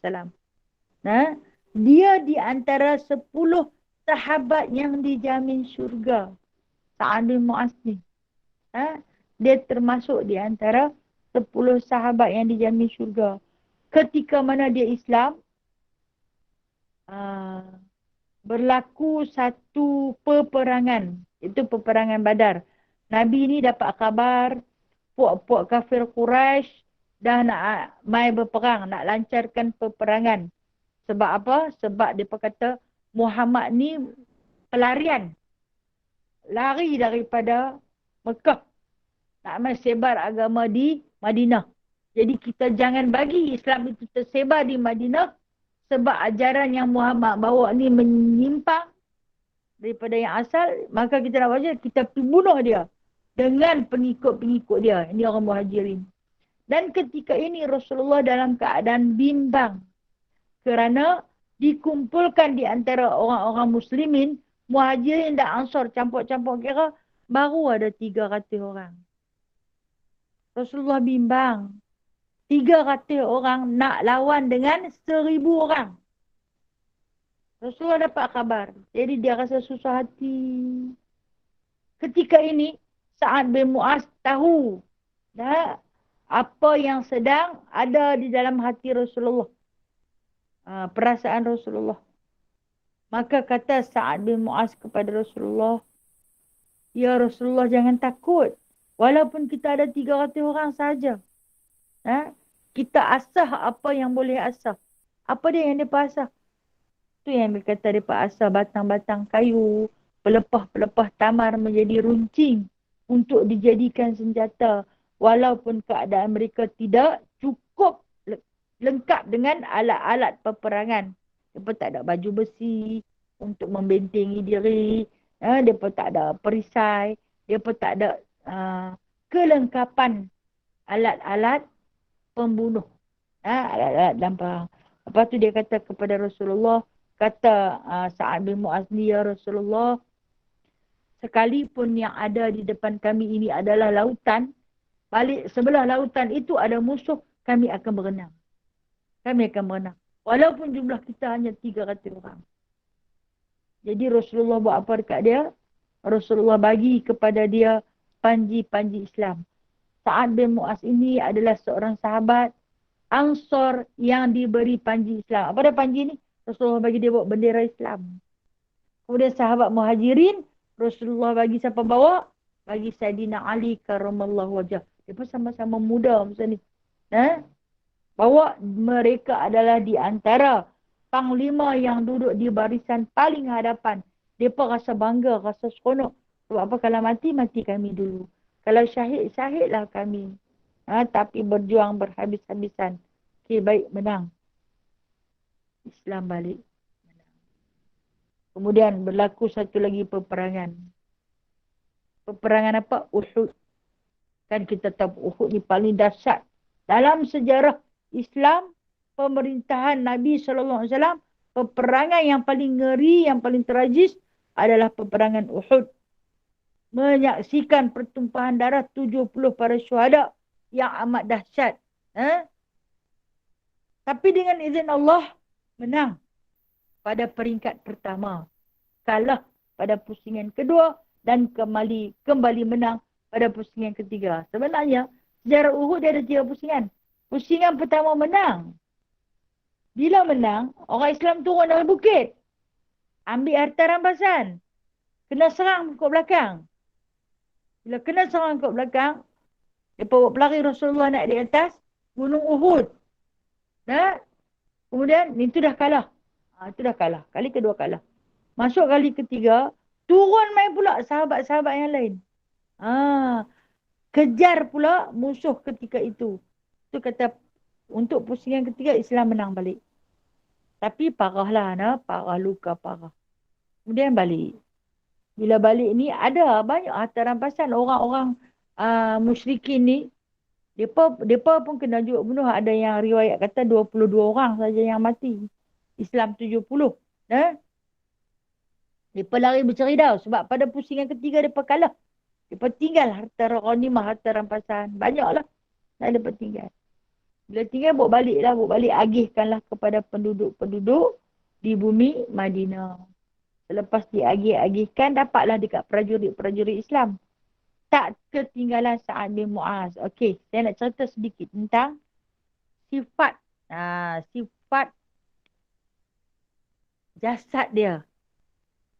Nah, dia di antara 10 sahabat yang dijamin syurga. Sa'ad bin Mu'az ni. Dia termasuk di antara 10 sahabat yang dijamin syurga. Ketika mana dia Islam, berlaku satu peperangan. Itu peperangan Badar. Nabi ni dapat kabar puak-puak kafir Quraisy dah nak mai berperang, nak lancarkan peperangan. Sebab apa? Sebab dia kata Muhammad ni pelarian. Lari daripada Mekah. Nak mai sebar agama di Madinah. Jadi kita jangan bagi Islam itu tersebar di Madinah. Sebab ajaran yang Muhammad bawa ni menyimpang daripada yang asal. Maka kita nak baca, kita pergi bunuh dia. Dengan pengikut-pengikut dia. Ini orang Muhajirin. Dan ketika ini Rasulullah dalam keadaan bimbang. Kerana dikumpulkan di antara orang-orang muslimin, Muhajirin dan Ansar campur-campur kira, baru ada 300 orang. Rasulullah bimbang. 300 orang nak lawan dengan 1000 orang. Rasulullah dapat kabar. Jadi dia rasa susah hati. Ketika ini, Sa'ad bin Mu'az tahu apa yang sedang ada di dalam hati Rasulullah. Perasaan Rasulullah. Maka kata Sa'ad bin Mu'az kepada Rasulullah, ya Rasulullah jangan takut. Walaupun kita ada 300 orang saja. Kita asah apa yang boleh asah. Apa dia yang dia asah? Itu yang dia kata dia asah batang-batang kayu, pelepah-pelepah tamar menjadi runcing untuk dijadikan senjata. Walaupun keadaan mereka tidak cukup lengkap dengan alat-alat peperangan. Mereka tak ada baju besi untuk membentengi diri. Mereka tak ada perisai. Mereka tak ada kelengkapan alat-alat pembunuh. Alat-alat dalam perang. Lepas tu dia kata kepada Rasulullah, kata Sa'ad bin Mu'az ni, ya Rasulullah, sekalipun yang ada di depan kami ini adalah lautan, balik sebelah lautan itu ada musuh, kami akan berenang. Kami akan berenang. Walaupun jumlah kita hanya 300 orang. Jadi Rasulullah buat apa dekat dia? Rasulullah bagi kepada dia panji-panji Islam. Sa'ad bin Mu'az ini adalah seorang sahabat Ansar yang diberi panji Islam. Apa dia panji ni? Rasulullah bagi dia buat bendera Islam. Kemudian sahabat Muhajirin, Rasulullah bagi siapa bawa? Bagi Sayyidina Ali karamallahu wajah. Dia pun sama-sama muda masa ni. Bawa mereka adalah di antara panglima yang duduk di barisan paling hadapan. Mereka rasa bangga, rasa seronok. Sebab apa? Kalau mati, mati kami dulu. Kalau syahid, syahidlah kami. Tapi berjuang berhabis-habisan. Okey, baik, menang. Islam balik. Kemudian berlaku satu lagi peperangan. Peperangan apa? Uhud. Kan kita tahu Uhud ni paling dahsyat. Dalam sejarah Islam, pemerintahan Nabi SAW, peperangan yang paling ngeri, yang paling tragis adalah peperangan Uhud. Menyaksikan pertumpahan darah 70 para syuhada yang amat dahsyat. Tapi dengan izin Allah, menang pada peringkat pertama. Kalah pada pusingan kedua dan kembali menang pada pusingan ketiga. Sebenarnya, sejarah Uhud dia ada 3 pusingan. Pusingan pertama menang. Bila menang, orang Islam turun dari bukit. Ambil harta rampasan. Kena serang ke belakang. Bila kena serang ke belakang, mereka buat pelari Rasulullah naik di atas Gunung Uhud. Kemudian, itu dah kalah. Itu dah kalah. Kali kedua kalah. Masuk kali ketiga, turun main pula sahabat-sahabat yang lain. Kejar pula musuh ketika itu. Itu kata, untuk pusingan ketiga, Islam menang balik. Tapi parahlah, parah luka parah. Kemudian balik. Bila balik ni, ada banyak harta rampasan orang-orang musyrikin ni. Mereka pun kena juga bunuh. Ada yang riwayat kata 22 orang saja yang mati. Islam 70. Mereka lari berceridau. Sebab pada pusingan ketiga mereka kalah. Dia tinggal harta ghanimah, harta rampasan. Banyaklah. Tak ada tinggal. Bila tinggal, bawa balik agihkanlah kepada penduduk-penduduk di bumi Madinah. Selepas diagih-agihkan, dapatlah dekat prajurit-prajurit Islam. Tak ketinggalan Sa'ad bin Mu'az. Okey, saya nak cerita sedikit tentang sifat. Sifat jasad dia.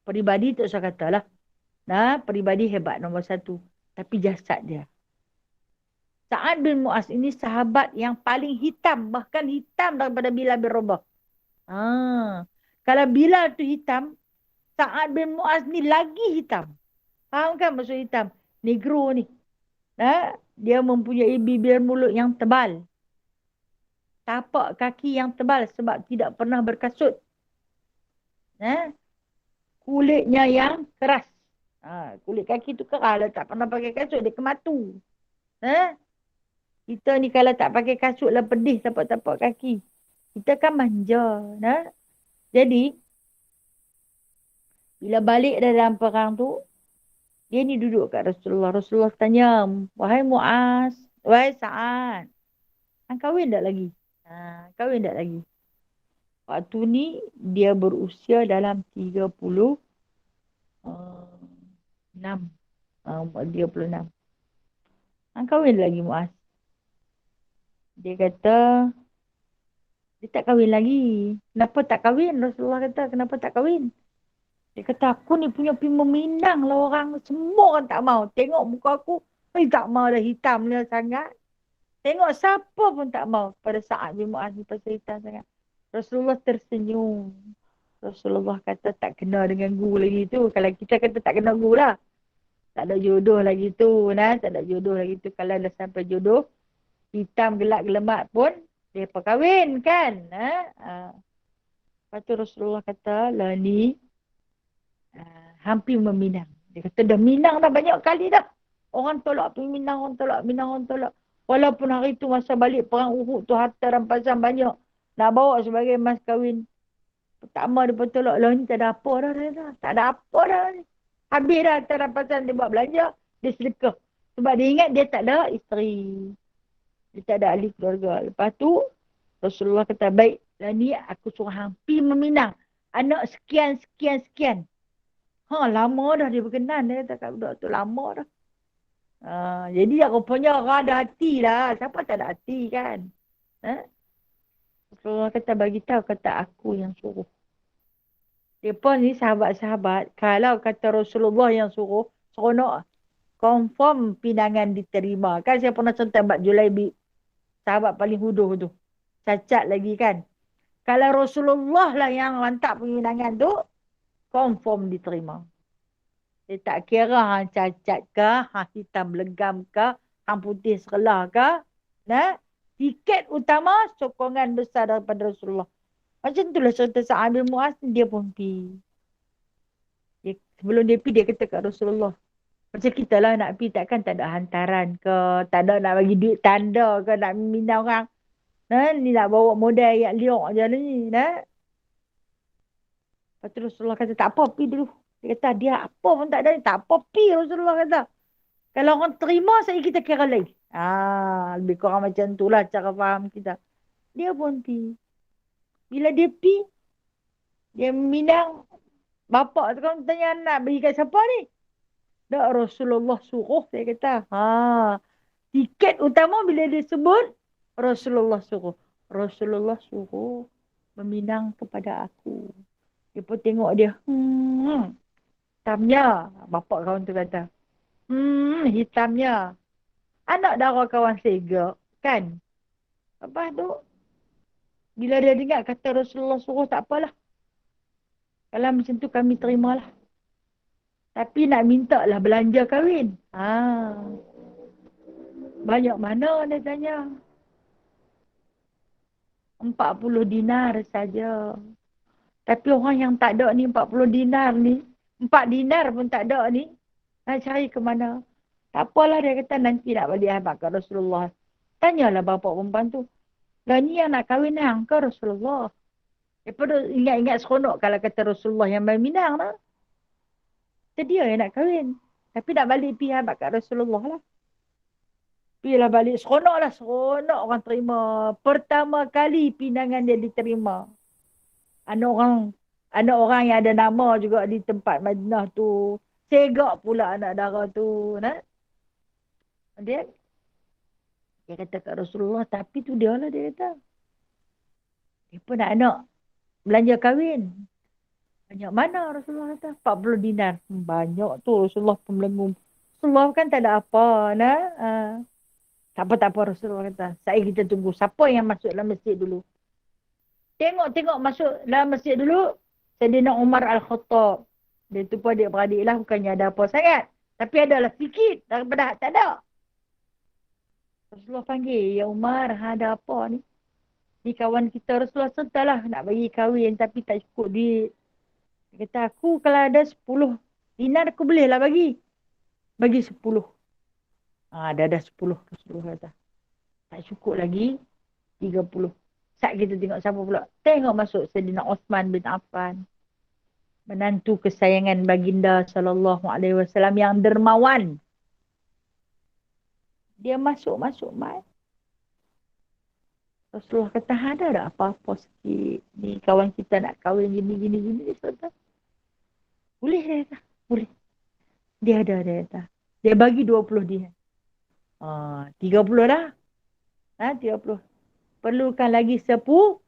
Peribadi tak usah katalah. Peribadi hebat nombor 1. Tapi jasad dia. Sa'ad bin Mu'az ini sahabat yang paling hitam. Bahkan hitam daripada Bilal bin Rabah. Kalau Bilal tu hitam, Sa'ad bin Mu'az ni lagi hitam. Faham kan maksud hitam? Negro ni. Dia mempunyai bibir mulut yang tebal. Tapak kaki yang tebal sebab tidak pernah berkasut. Kulitnya yang keras. Kulit kaki tu keras. Tak pernah pakai kasut, dia kematu. Kita ni kalau tak pakai kasut lah pedih tapak-tapak kaki. Kita kan manja. Jadi, bila balik dalam perang tu, dia ni duduk kat Rasulullah. Rasulullah tanya, wahai Mu'az, wahai Sa'ad, kahwin tak lagi? Kahwin tak lagi? Waktu ni, dia berusia dalam 36. 36. Kahwin lagi Mu'az? Dia kata, dia tak kahwin lagi. Kenapa tak kahwin? Rasulullah kata, kenapa tak kahwin? Dia kata, aku ni punya peminang lah orang. Semua orang tak mau. Tengok muka aku, tak mau dah hitam dia sangat. Tengok siapa pun tak mau. Pada saat bin Mu'az ni pasal hitam sangat. Rasulullah tersenyum. Rasulullah kata, tak kena dengan guru lagi tu. Kalau kita kata tak kena guru lah. Tak ada jodoh lagi tu. Tak ada jodoh lagi tu. Kalau dah sampai jodoh, hitam gelap gelemat pun, dia perkahwin kan. Lepas tu Rasulullah kata, lah ni, hampir meminang. Dia kata dah minang dah banyak kali dah. Orang tolak peminang, orang tolak. Walaupun hari tu masa balik perang Uhud tu harta rampasan banyak. Nak bawa sebagai mas kahwin. Pertama dia pun tolak. Lah ni tak ada apa dah. Tak ada apa dah. Habis dah harta rampasan dia buat belanja. Dia sedekah. Sebab dia ingat dia tak ada isteri. Dia tak ada ahli keluarga. Lepas tu Rasulullah kata, baik lah ni aku suruh hampir meminang. Anak sekian. Lama dah dia berkenan. Dia kata kat budak tu lama dah. Jadi rupanya orang ada hati lah. Siapa tak ada hati kan? Rasulullah kata bagi tahu, kata aku yang suruh. Dia pun ni sahabat-sahabat. Kalau kata Rasulullah yang suruh, seronok. Confirm pinangan diterima. Kan saya pernah contoh Abad Julaibi. Sahabat paling huduh tu. Cacat lagi kan. Kalau Rasulullah lah yang lantak pinangan tu, confirm diterima. Dia tak kira hang cacat ke, hang hitam legam ke, hang putih sekelah ke. Tiket utama sokongan besar daripada Rasulullah. Macam itulah cerita Sa'ad bin Mu'az, dia pun pergi. Sebelum dia pergi, dia kata kat Rasulullah. Macam kita lah nak pergi, takkan tak ada hantaran ke, tak ada nak bagi duit tanda ke, nak minta orang. Ni nak bawa modal yang liok je ni. Lepas tu Rasulullah kata, tak apa, pergi dulu. Dia kata, dia apa pun tak ada ni. Tak apa, pergi Rasulullah kata. Kalau orang terima, saya kita kira lagi. Lebih kurang macam tu lah cara faham kita. Dia pun pergi. Bila dia pergi, dia minang. Bapak tu kan tanya anak, bagi kat siapa ni? Tak, Rasulullah suruh, saya kata. Tiket utama bila dia sebut, Rasulullah suruh. Rasulullah suruh meminang kepada aku. Dia pun tengok dia. Hitamnya. Bapak kawan tu kata. Hitamnya. Anak darah kawan sega. Kan? Lepas tu. Bila dia dengar kata Rasulullah suruh, tak apalah. Kalau macam tu kami terimalah. Tapi nak minta lah belanja kahwin. Banyak mana dia tanya. 40 dinar saja. Tapi orang yang tak ada ni 40 dinar ni. 4 dinar pun tak ada ni. Nak cari ke mana? Tak apalah dia kata nanti nak balik habaq ke Rasulullah. Tanyalah bapak perempuan tu. Lah ni yang nak kahwin hang ke Rasulullah? Daripada ingat-ingat seronok kalau kata Rasulullah yang berminang lah. Itu dia yang nak kahwin. Tapi nak balik pergi habaq kat Rasulullah lah. Pergilah balik. Seronok lah. Seronok orang terima. Pertama kali pinangan dia diterima. Anak orang yang ada nama juga di tempat Madinah tu. Segak pula anak dara tu. Nah? Dia kata kat Rasulullah, tapi tu dia lah dia kata. Dia pun nak belanja kahwin. Banyak mana Rasulullah kata? 40 dinar. Banyak tu Rasulullah pun melengung. Rasulullah kan tak ada apa. Nah? Tak apa Rasulullah kata. Saya kita tunggu. Siapa yang masuk dalam masjid dulu? Tengok masuk dalam masjid dulu. Sayyidina Umar Al-Khattab. Dia tu pun adik-beradik lah. Bukannya ada apa sangat. Tapi adalah sikit. Daripada tak ada. Rasulullah panggil, ya Umar, ada apa ni? Ni kawan kita Rasulullah sentalah nak bagi kahwin tapi tak cukup duit. Dia kata, aku kalau ada 10 dinar aku boleh lah bagi. Bagi 10. Dah 10 Rasulullah kata. Tak cukup lagi 30. Saat kita tengok siapa pula. Tengok masuk Sayyidina Osman bin Affan. Menantu kesayangan baginda sallallahu alaihi wasallam yang dermawan. Dia masuk mai. Rasulullah kata, ada tak apa-apa sikit. Ni kawan kita nak kahwin gini. Dia kata, boleh dia kata. Boleh. Dia ada dia kata. Dia bagi 20 dia. 30 dah. 30. Perlukan lagi 10.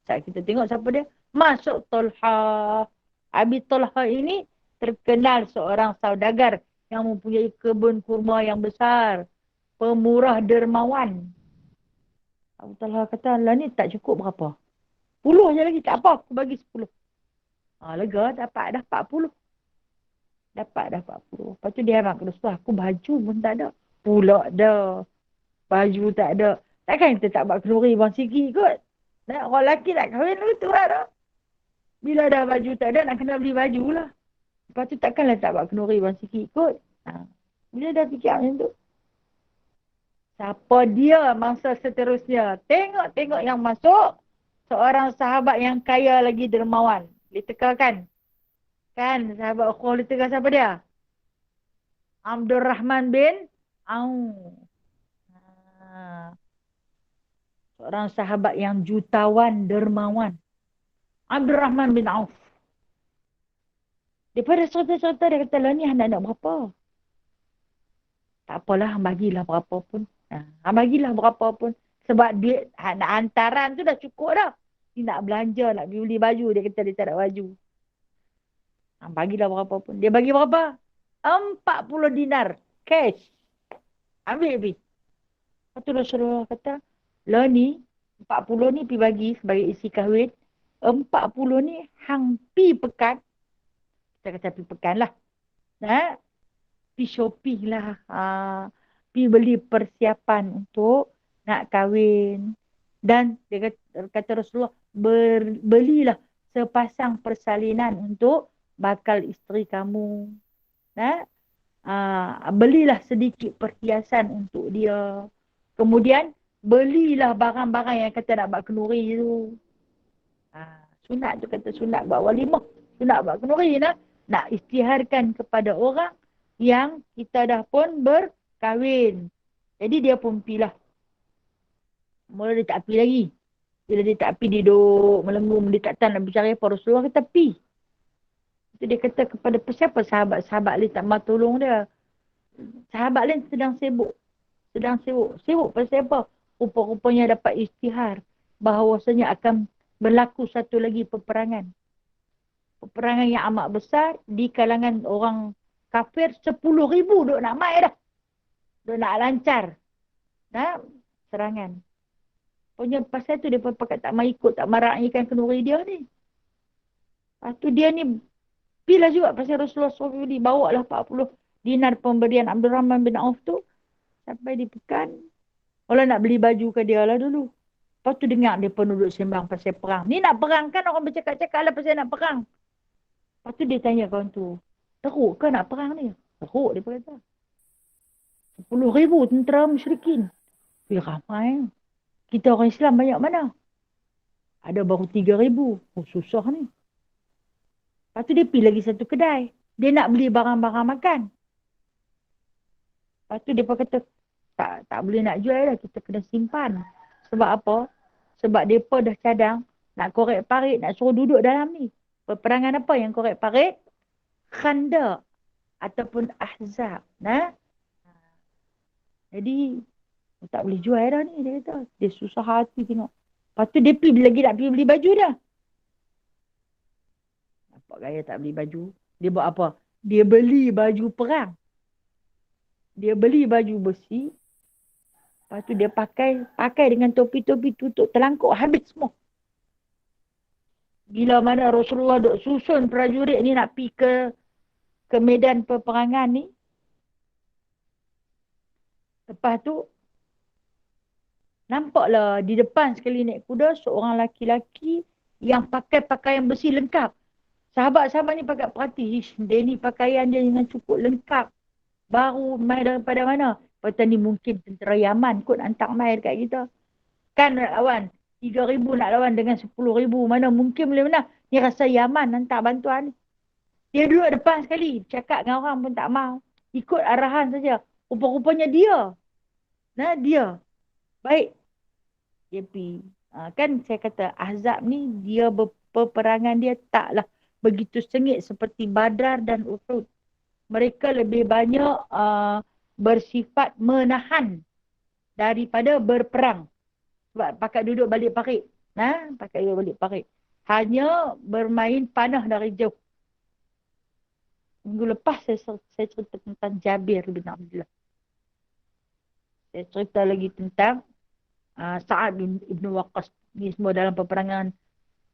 Saat kita tengok siapa dia. Masuk Talha. Abi Talha ini terkenal seorang saudagar yang mempunyai kebun kurma yang besar. Pemurah dermawan. Abu Talha kata, lah ni tak cukup berapa? 10 je lagi. Tak apa, aku bagi 10. Lega, dapat dah 40. Dapat dah 40. Lepas tu dia harap ke Rasulullah, aku baju pun tak ada. Pulak dah. Baju tak ada. Takkan kita tak buat kenduri bang sikit kot. Orang lelaki nak kahwin tu lah. Bila dah baju tak ada, nak kena beli baju lah. Lepas tu takkanlah tak buat kenduri bang sikit kot. Bila dah fikir macam tu. Siapa dia masa seterusnya? Tengok yang masuk. Seorang sahabat yang kaya lagi dermawan. Ditekarkan. Kan sahabat Ukhwah ditekar siapa dia? Abdul Rahman bin Auf. Seorang sahabat yang jutawan dermawan. Abdul Rahman bin Auf. Daripada cerita-cerita dia kata, lah ni anak-anak berapa? Tak apalah, bagilah berapa pun. Bagilah berapa pun. Sebab duit nak hantaran tu dah cukup dah. Dia nak belanja, nak beli baju. Dia kata dia tak ada baju. Bagilah berapa pun. Dia bagi berapa? 40 dinar. Cash. Ambil. Lepas tu Rasulullah kata, lah ni, 40 ni pergi bagi sebagai isi kahwin. 40 ni hang pi pekan. Kita kata pi pekan lah. Pi shopping lah. Pi beli persiapan untuk nak kahwin. Dan dia kata Rasulullah, belilah sepasang persalinan untuk bakal isteri kamu. Belilah sedikit perhiasan untuk dia. Kemudian, belilah barang-barang yang kata nak buat kenduri tu. Sunat tu kata sunat buat walimah. Sunat buat kenduri nak isytiharkan kepada orang yang kita dah pun berkahwin. Jadi dia pun pilah. Mula dia tak pi lagi. Bila dia tak pi, dia duduk melenggung. Dia tak tahu nak bicara apa. Rasulullah kata pi. Itu dia kata kepada siapa sahabat-sahabat lain tak mahu tolong dia. Sahabat lain sedang sibuk. Sibuk pasal apa? Rupa-rupanya dapat isytihar bahawasanya akan berlaku satu lagi peperangan. Peperangan yang amat besar di kalangan orang kafir. 10,000 duk nak mai dah. Duk nak lancar. Serangan. Punya pasal tu dia pun pakat tak mai ikut, tak marah ikan kenduri dia ni. Lepas tu dia ni pilih juga pasal Rasulullah SAW bawa lah 40 dinar pemberian Abdul Rahman bin Auf tu. Sampai di pekan. Orang nak beli baju ke dia lah dulu. Lepas tu dengar dia pun duduk sembang pasal perang. Ni nak perang kan, orang bercakap-cakap lah pasal nak perang. Lepas tu dia tanya kawan tu, teruk ke nak perang ni? Teruk dia kata. 10,000 tentera musyrikin. Ramai. Kita orang Islam banyak mana? Ada baru 3,000. Susah ni. Lepas tu dia pergi lagi satu kedai. Dia nak beli barang-barang makan. Lepas tu dia pun kata, tak boleh nak jual lah. Kita kena simpan. Sebab apa? Sebab mereka dah cadang nak korek parit, nak suruh duduk dalam ni. Peperangan apa yang korek parit? Khandaq ataupun Ahzab. Nah? Jadi, tak boleh jual dah ni. Dia kata, dia susah hati tengok. Lepas tu dia pergi lagi nak pergi beli baju dah. Nampak gaya tak beli baju. Dia buat apa? Dia beli baju perang. Dia beli baju besi. Lepas tu dia pakai dengan topi-topi tutup terlangkuk. Habis semua. Bila mana Rasulullah duk susun prajurit ni nak pergi ke medan peperangan ni. Lepas tu, nampaklah di depan sekali naik kuda seorang laki-laki yang pakai pakaian besi lengkap. Sahabat-sahabat ni pakai perhati. Dia ni pakaian dia dengan cukup lengkap. Baru main daripada mana? Lepas ni mungkin tentera Yaman kot hantar main dekat kita. Kan nak lawan 3,000 nak lawan dengan 10,000. Mana mungkin boleh menang. Ni rasa Yaman hantar bantuan ni. Dia duduk depan sekali. Cakap dengan orang pun tak mau. Ikut arahan saja. Rupa-rupanya dia. Nah, dia. Baik. Dia pergi. Kan saya kata Ahzab ni dia peperangan dia taklah begitu sengit seperti Badar dan Uhud. Mereka lebih banyak bersifat menahan daripada berperang. Sebab pakai duduk balik parit. Pakai duduk balik parit. Hanya bermain panah dari jauh. Minggu lepas saya cerita tentang Jabir bin Abdullah. Saya cerita lagi tentang Sa'ad bin Ibn Waqqas. Ni semua dalam peperangan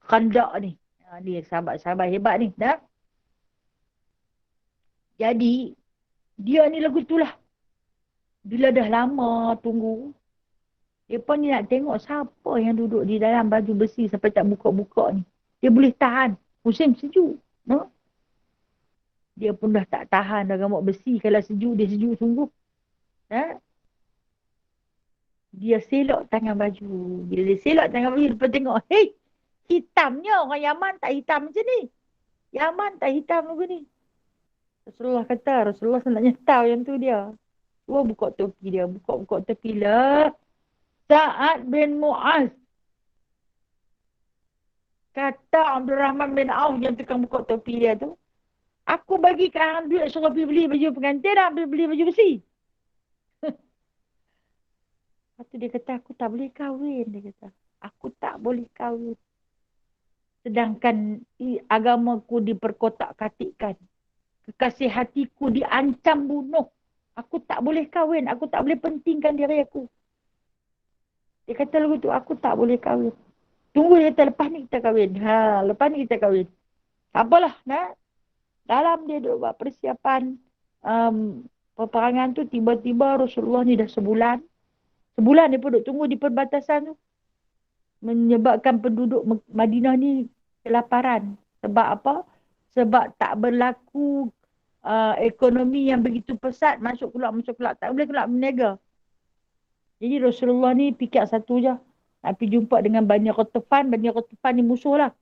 Khandaq ni. Ni sahabat-sahabat hebat ni. Dah. Jadi, dia ni lagu itulah. Bila dah lama tunggu, dia pun ni nak tengok siapa yang duduk di dalam baju besi sampai tak buka-buka ni. Dia boleh tahan. Musim sejuk. No? Dia pun dah tak tahan dah gamuk besi. Kalau sejuk, dia sejuk sungguh. Dia selok tangan baju. Bila dia selok tangan baju, dia pun tengok, hey, hitamnya orang Yaman tak hitam macam ni. Yaman tak hitam macam ni. Rasulullah kata, Rasulullah sebenarnya tahu yang tu dia. Wah, buka topi dia. Buka topi lah. Sa'ad bin Mu'az. Kata Abdul Rahman bin Auf yang tukang buka topi dia tu. Aku bagi kau duit suruh pergi beli baju pengantin dah. Beli baju besi. Lepas tu dia kata, aku tak boleh kahwin. Dia kata, aku tak boleh kahwin. Sedangkan agamaku diperkotak-katikkan. Kekasih hatiku diancam bunuh. Aku tak boleh kahwin. Aku tak boleh pentingkan diri aku. Dia kata lagu tu, aku tak boleh kahwin. Tunggu dia kata, lepas ni kita kahwin. Lepas ni kita kahwin. Apalah, nak. Dalam dia duduk buat persiapan peperangan tu, tiba-tiba Rasulullah ni dah sebulan. Sebulan dia pun duduk tunggu di perbatasan tu. Menyebabkan penduduk Madinah ni kelaparan. Sebab apa? Sebab tak berlaku ekonomi yang begitu pesat. Masuk keluar. Tak boleh keluar berniaga. Jadi Rasulullah ni fikir satu je. Nak pergi jumpa dengan Bani Qatafan. Bani Qatafan ni musuh lah.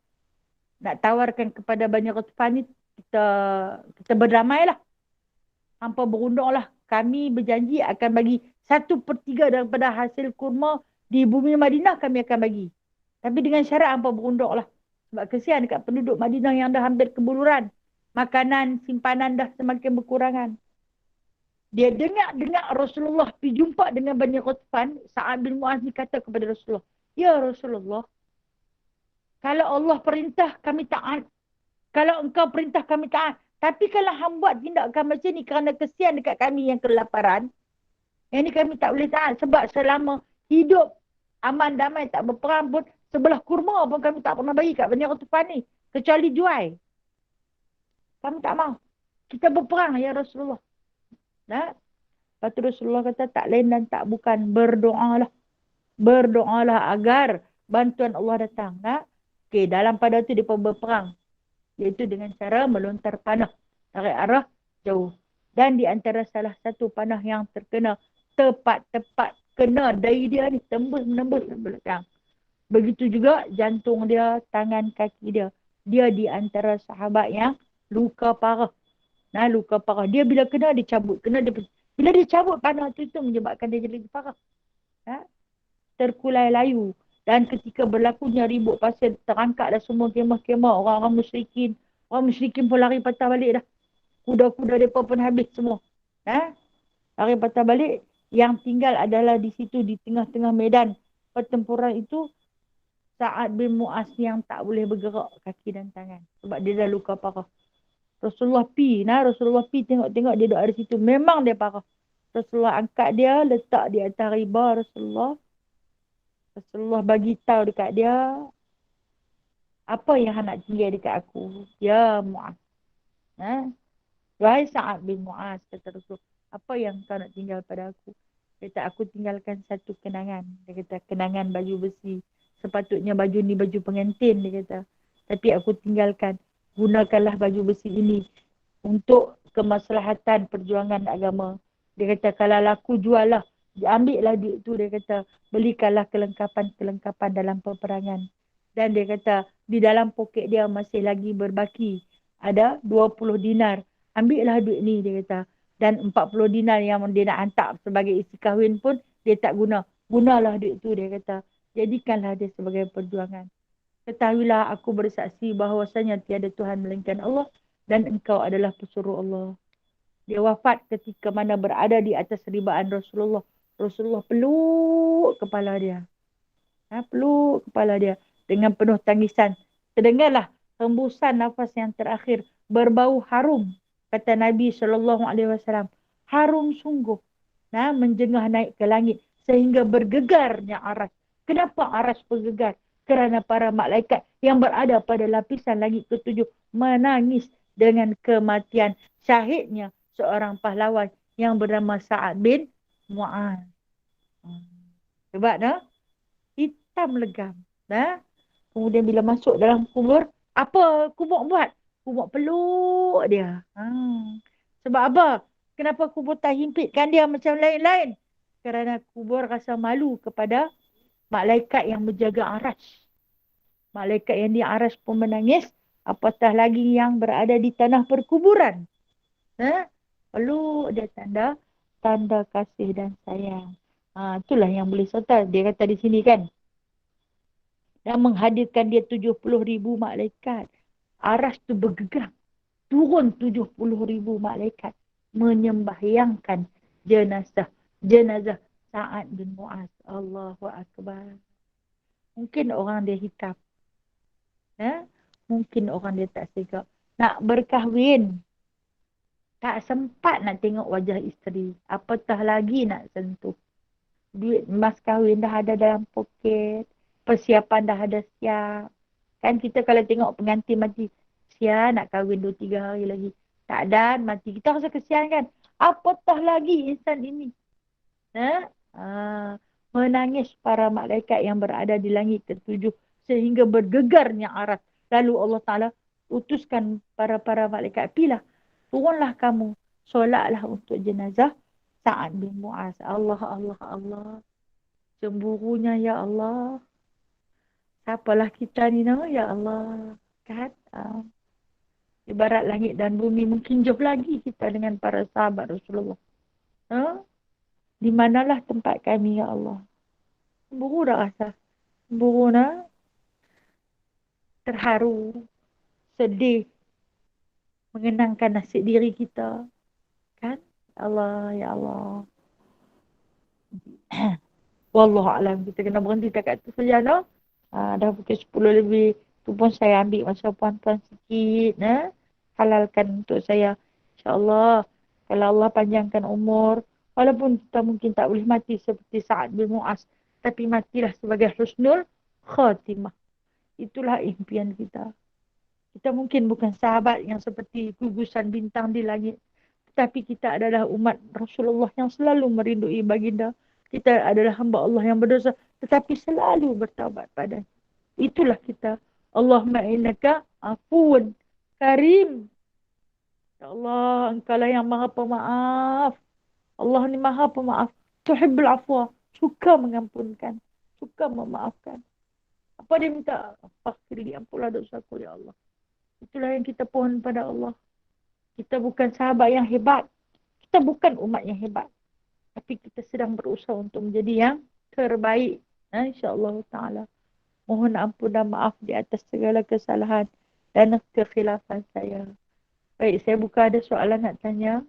Nak tawarkan kepada Bani Qatafan ni, kita berdamai lah. Hampa berundang lah. Kami berjanji akan bagi 1/3 daripada hasil kurma di bumi Madinah kami akan bagi. Tapi dengan syarat hampa berundang lah. Sebab kesian dekat penduduk Madinah yang dah hampir kebuluran. Makanan, simpanan dah semakin berkurangan. Dia dengar Rasulullah pergi jumpa dengan Bani Qatafan. Sa'ad bin Mu'az ni kata kepada Rasulullah, ya Rasulullah, kalau Allah perintah kami taat. Kalau engkau perintah kami taat. Tapi kalau hamba buat tindakan macam ni kerana kesian dekat kami yang kelaparan, yang ni kami tak boleh taat. Sebab selama hidup aman damai tak berperang pun, sebelah kurma pun kami tak pernah bagi kat Bani Qatafan ni. Kecuali jual. Kami tak mau. Kita berperang ya Rasulullah. Lepas tu Rasulullah kata tak lain dan tak bukan. Berdoalah. Berdoalah agar bantuan Allah datang. Okey, dalam pada tu dia pun berperang. Iaitu dengan cara melontar panah dari arah jauh. Dan di antara salah satu panah yang terkena tepat kena dari dia ni. Menembus belakang. Begitu juga jantung dia, tangan, kaki dia. Dia di antara sahabat yang luka parah. Nah, luka parah. Dia bila kena, dia cabut. Bila dia cabut panah tu menyebabkan dia jadi parah. Ha? Terkulai layu. Dan ketika berlakunya ribut pasal terangkat dah semua kemah-kemah orang-orang musyrikin. Orang musyrikin pun lari patah balik dah. Kuda-kuda mereka pun habis semua. Ha? Lari patah balik. Yang tinggal adalah di situ, di tengah-tengah medan pertempuran itu, Sa'ad bin Mu'az yang tak boleh bergerak kaki dan tangan. Sebab dia dah luka parah. Rasulullah pi tengok-tengok dia duduk ada situ. Memang dia parah. Rasulullah angkat dia, letak di atas riba Rasulullah. Rasulullah bagi tahu dekat dia, apa yang nak tinggal dekat aku? Ya Mu'az. Ha? Wahai Sa'ad bin Mu'az, kata Rasul, apa yang kau nak tinggal pada aku? Dia kata, aku tinggalkan satu kenangan. Dia kata, kenangan baju besi. Sepatutnya baju ni baju pengantin, dia kata. Tapi aku tinggalkan, gunakanlah baju besi ini untuk kemaslahatan perjuangan agama. Dia kata, kalau laku jual lah. Ambillah duit tu, dia kata, belikanlah kelengkapan-kelengkapan dalam peperangan. Dan dia kata, di dalam poket dia masih lagi berbaki. Ada 20 dinar. Ambillah duit ni, dia kata. Dan 40 dinar yang dia nak hantar sebagai isi kahwin pun, dia tak guna. Gunalah duit tu, dia kata. Jadikanlah dia sebagai perjuangan. Ketahuilah aku bersaksi bahawasanya tiada Tuhan melainkan Allah. Dan engkau adalah pesuruh Allah. Dia wafat ketika mana berada di atas ribaan Rasulullah. Rasulullah peluk kepala dia. Peluk kepala dia dengan penuh tangisan. Terdengarlah hembusan nafas yang terakhir. Berbau harum. Kata Nabi SAW. Harum sungguh. Menjengah naik ke langit. Sehingga bergegarnya aras. Kenapa aras bergegar? Kerana para malaikat yang berada pada lapisan langit ketujuh menangis dengan kematian syahidnya seorang pahlawan yang bernama Sa'ad bin Mu'az. Sebab hitam legam. Kemudian bila masuk dalam kubur, apa kubur buat? Kubur peluk dia. Sebab apa? Kenapa kubur tak himpitkan dia macam lain-lain? Kerana kubur rasa malu kepada malaikat yang menjaga aras. Malaikat yang di aras pun menangis. Apatah lagi yang berada di tanah perkuburan. Peluk dia tanda kasih dan sayang. Itulah yang boleh serta. Dia kata di sini kan. Dan menghadirkan dia 70,000 malaikat. Aras tu bergegar. Turun 70,000 malaikat. Menyembahyangkan jenazah Sa'ad bin Mu'az. Allahu Akbar. Mungkin orang dia hitam. Mungkin orang dia tak segak. Nak berkahwin. Tak sempat nak tengok wajah isteri. Apatah lagi nak sentuh. Duit mas kahwin dah ada dalam poket. Persiapan dah ada siap. Kan kita kalau tengok pengantin mati. Siap nak kahwin 2-3 hari lagi. Tak ada mati. Kita rasa kesian kan. Apatah lagi insan ini. Menangis para malaikat yang berada di langit ketujuh. Sehingga bergegarnya aras. Lalu Allah Ta'ala utuskan para malaikat. Pilah. Turunlah kamu. Solatlah untuk jenazah Sa'ad bin Mu'az. Allah. Cemburunya ya Allah. Siapalah kita ni ya Allah. Kan? Ibarat langit dan bumi. Mungkin jauh lagi kita dengan para sahabat Rasulullah. Di manalah tempat kami ya Allah. Cemburu dah rasa. Cemburu terharu. Sedih. Mengenangkan nasib diri kita. Kan? Ya Allah. Wallahualam. Kita kena berhenti dekat tu saja. Dah pukul 10 lebih. Tu pun saya ambil masa puan-puan sikit. Halalkan untuk saya. InsyaAllah. Kalau Allah panjangkan umur. Walaupun kita mungkin tak boleh mati seperti Sa'ad bin Mu'az. Tapi matilah sebagai husnul khatimah. Itulah impian kita. Kita mungkin bukan sahabat yang seperti gugusan bintang di langit. Tetapi kita adalah umat Rasulullah yang selalu merindui baginda. Kita adalah hamba Allah yang berdosa. Tetapi selalu bertaubat padanya. Itulah kita. Allahumma innaka afuun karim. Ya Allah, engkaulah yang maha pemaaf. Allah ni maha pemaaf. Tuhibbul afwa. Suka mengampunkan. Suka memaafkan. Apa dia minta? Faghfirli, ampunlah dosaku ya Allah. Itulah yang kita pohon pada Allah. Kita bukan sahabat yang hebat. Kita bukan umat yang hebat. Tapi kita sedang berusaha untuk menjadi yang terbaik. InsyaAllah ta'ala. Mohon ampun dan maaf di atas segala kesalahan dan kekhilafan saya. Baik, saya buka ada soalan nak tanya.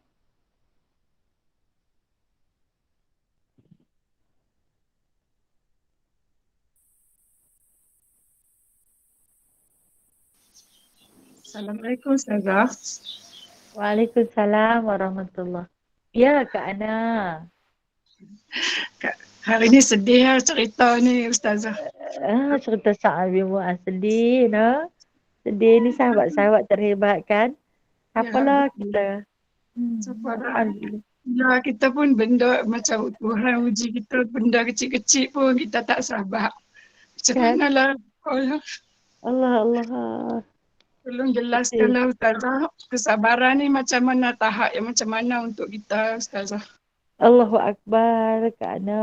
Assalamualaikum Ustazah.
Waalaikumsalam warahmatullahi. Ya Kak Ana.
Hari ni sedih lah cerita ni Ustazah.
Cerita Sa'ad bin Mu'az sedih, no? Sedih ni sahabat-sahabat terhebat kan? Apalah kita. Alhamdulillah.
Ya, kita pun benda macam Tuhan uji kita, benda kecil-kecil pun kita tak sabar. Macam
Kan?
manalah?
Allah.
Tolong jelaskanlah Ustazah, kesabaran ni macam mana tahap yang macam mana untuk kita Ustazah?
Allahu Akbar Kak Ana.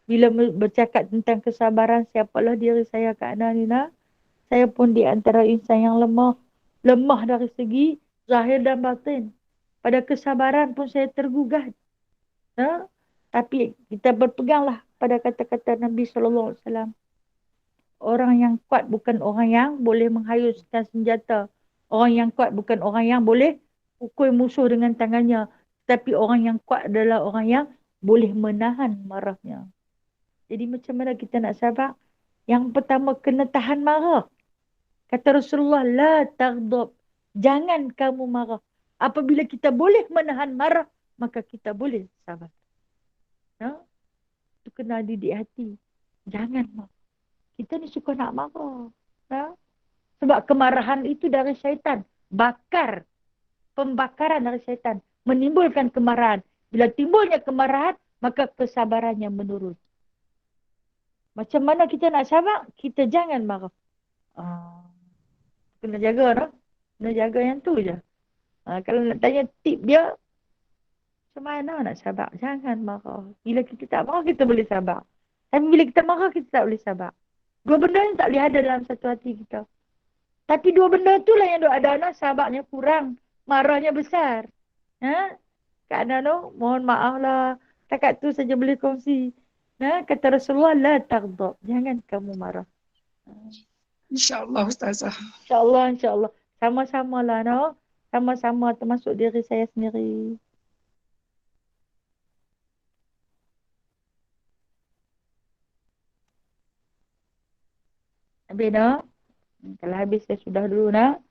Bila bercakap tentang kesabaran, siapalah diri saya Kak Ana ni nak. Saya pun di antara insan yang lemah. Lemah dari segi zahir dan batin. Pada kesabaran pun saya tergugah. Tapi kita berpeganglah pada kata-kata Nabi SAW. Orang yang kuat bukan orang yang boleh menghayuskan senjata. Orang yang kuat bukan orang yang boleh pukul musuh dengan tangannya. Tapi orang yang kuat adalah orang yang boleh menahan marahnya. Jadi macam mana kita nak sabar? Yang pertama, kena tahan marah. Kata Rasulullah, la taghdab. Jangan kamu marah. Apabila kita boleh menahan marah, maka kita boleh sabar. Itu kena didik hati. Jangan marah. Kita ni suka nak marah. Sebab kemarahan itu dari syaitan. Pembakaran dari syaitan. Menimbulkan kemarahan. Bila timbulnya kemarahan, maka kesabarannya menurun. Macam mana kita nak sabar? Kita jangan marah. Kena jaga, no? Kena jaga yang tu je. Kalau nak tanya tip dia, macam mana nak sabar? Jangan marah. Bila kita tak marah, kita boleh sabar. Tapi bila kita marah, kita tak boleh sabar. Dua benda ni tak boleh ada dalam satu hati kita. Tapi dua benda tu lah yang ada, sabarnya kurang. Marahnya besar. Kak Ana tu, mohon maaf lah. Takat tu saja boleh kongsi. Kata Rasulullah, la taghdab. Jangan kamu marah.
InsyaAllah Ustazah.
InsyaAllah. Sama-sama lah, no? Sama-sama termasuk diri saya sendiri. Habis, no? Kalau habis saya sudah dulu, nak.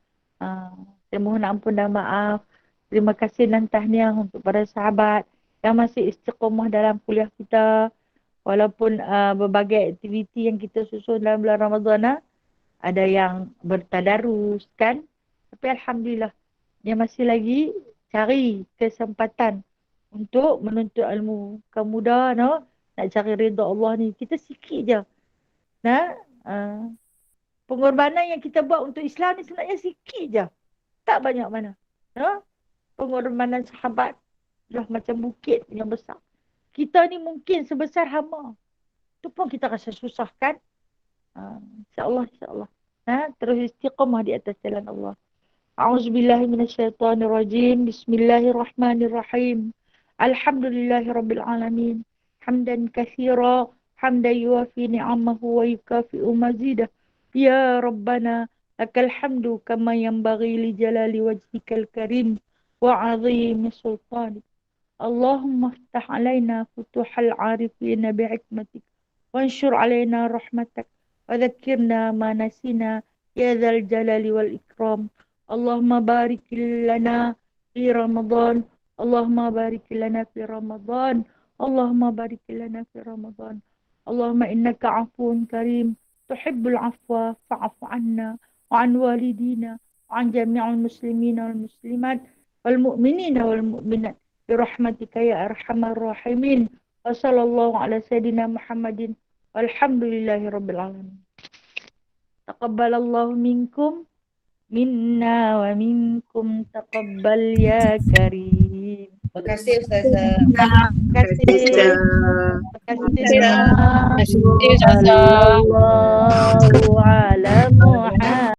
Saya mohon ampun dan maaf. Terima kasih dan tahniah untuk para sahabat yang masih istiqomah dalam kuliah kita. Walaupun berbagai aktiviti yang kita susun dalam bulan Ramadan, ada yang bertadarus, kan? Tapi Alhamdulillah, dia masih lagi cari kesempatan untuk menuntut ilmu. Kemudah, no? Nak cari redha Allah ni. Kita sikit je. Pengorbanan yang kita buat untuk Islam ni sebenarnya sikit je. Tak banyak mana. Pengorbanan sahabat dah macam bukit yang besar. Kita ni mungkin sebesar hama. Itu pun kita rasa susah, kan? InsyaAllah. Terus istiqamah di atas jalan Allah. A'udzubillahi minasyaitanirrajim. Bismillahirrahmanirrahim. Alhamdulillahirabbil alamin. Hamdan katsira, hamdan yuwafi ni'amahu wa yukafi'u mazidah. Ya Rabbana, lakal hamdu kama yanbaghi li jalali wajhikal karim wa 'azimi sultanik. Allahumma iftah alaina futuhal 'arifina bihikmatik wanshur alaina rahmatak wa dhakkirna ma nasina ya dzal jalali wal ikram. Allahumma barik lana fi Ramadan. Allahumma barik lana fi Ramadan. Allahumma barik lana fi Ramadan. Allahumma innaka 'afuwun karim tuhibbul 'afwa fa'fu 'anna wa 'an walidina wa 'an jami'il muslimina wal muslimat wal mu'minina wal mu'minat bi rahmatika ya arhamar rahimin. Wa sallallahu ala sayidina Muhammadin walhamdulillahirabbil alamin. Taqabbalallahu minkum minna wa minkum taqabbal ya karim.
Terima kasih Ustazah.
Terima kasih.
Terima kasih Ustazah.
Sallallahu ala Muhammad.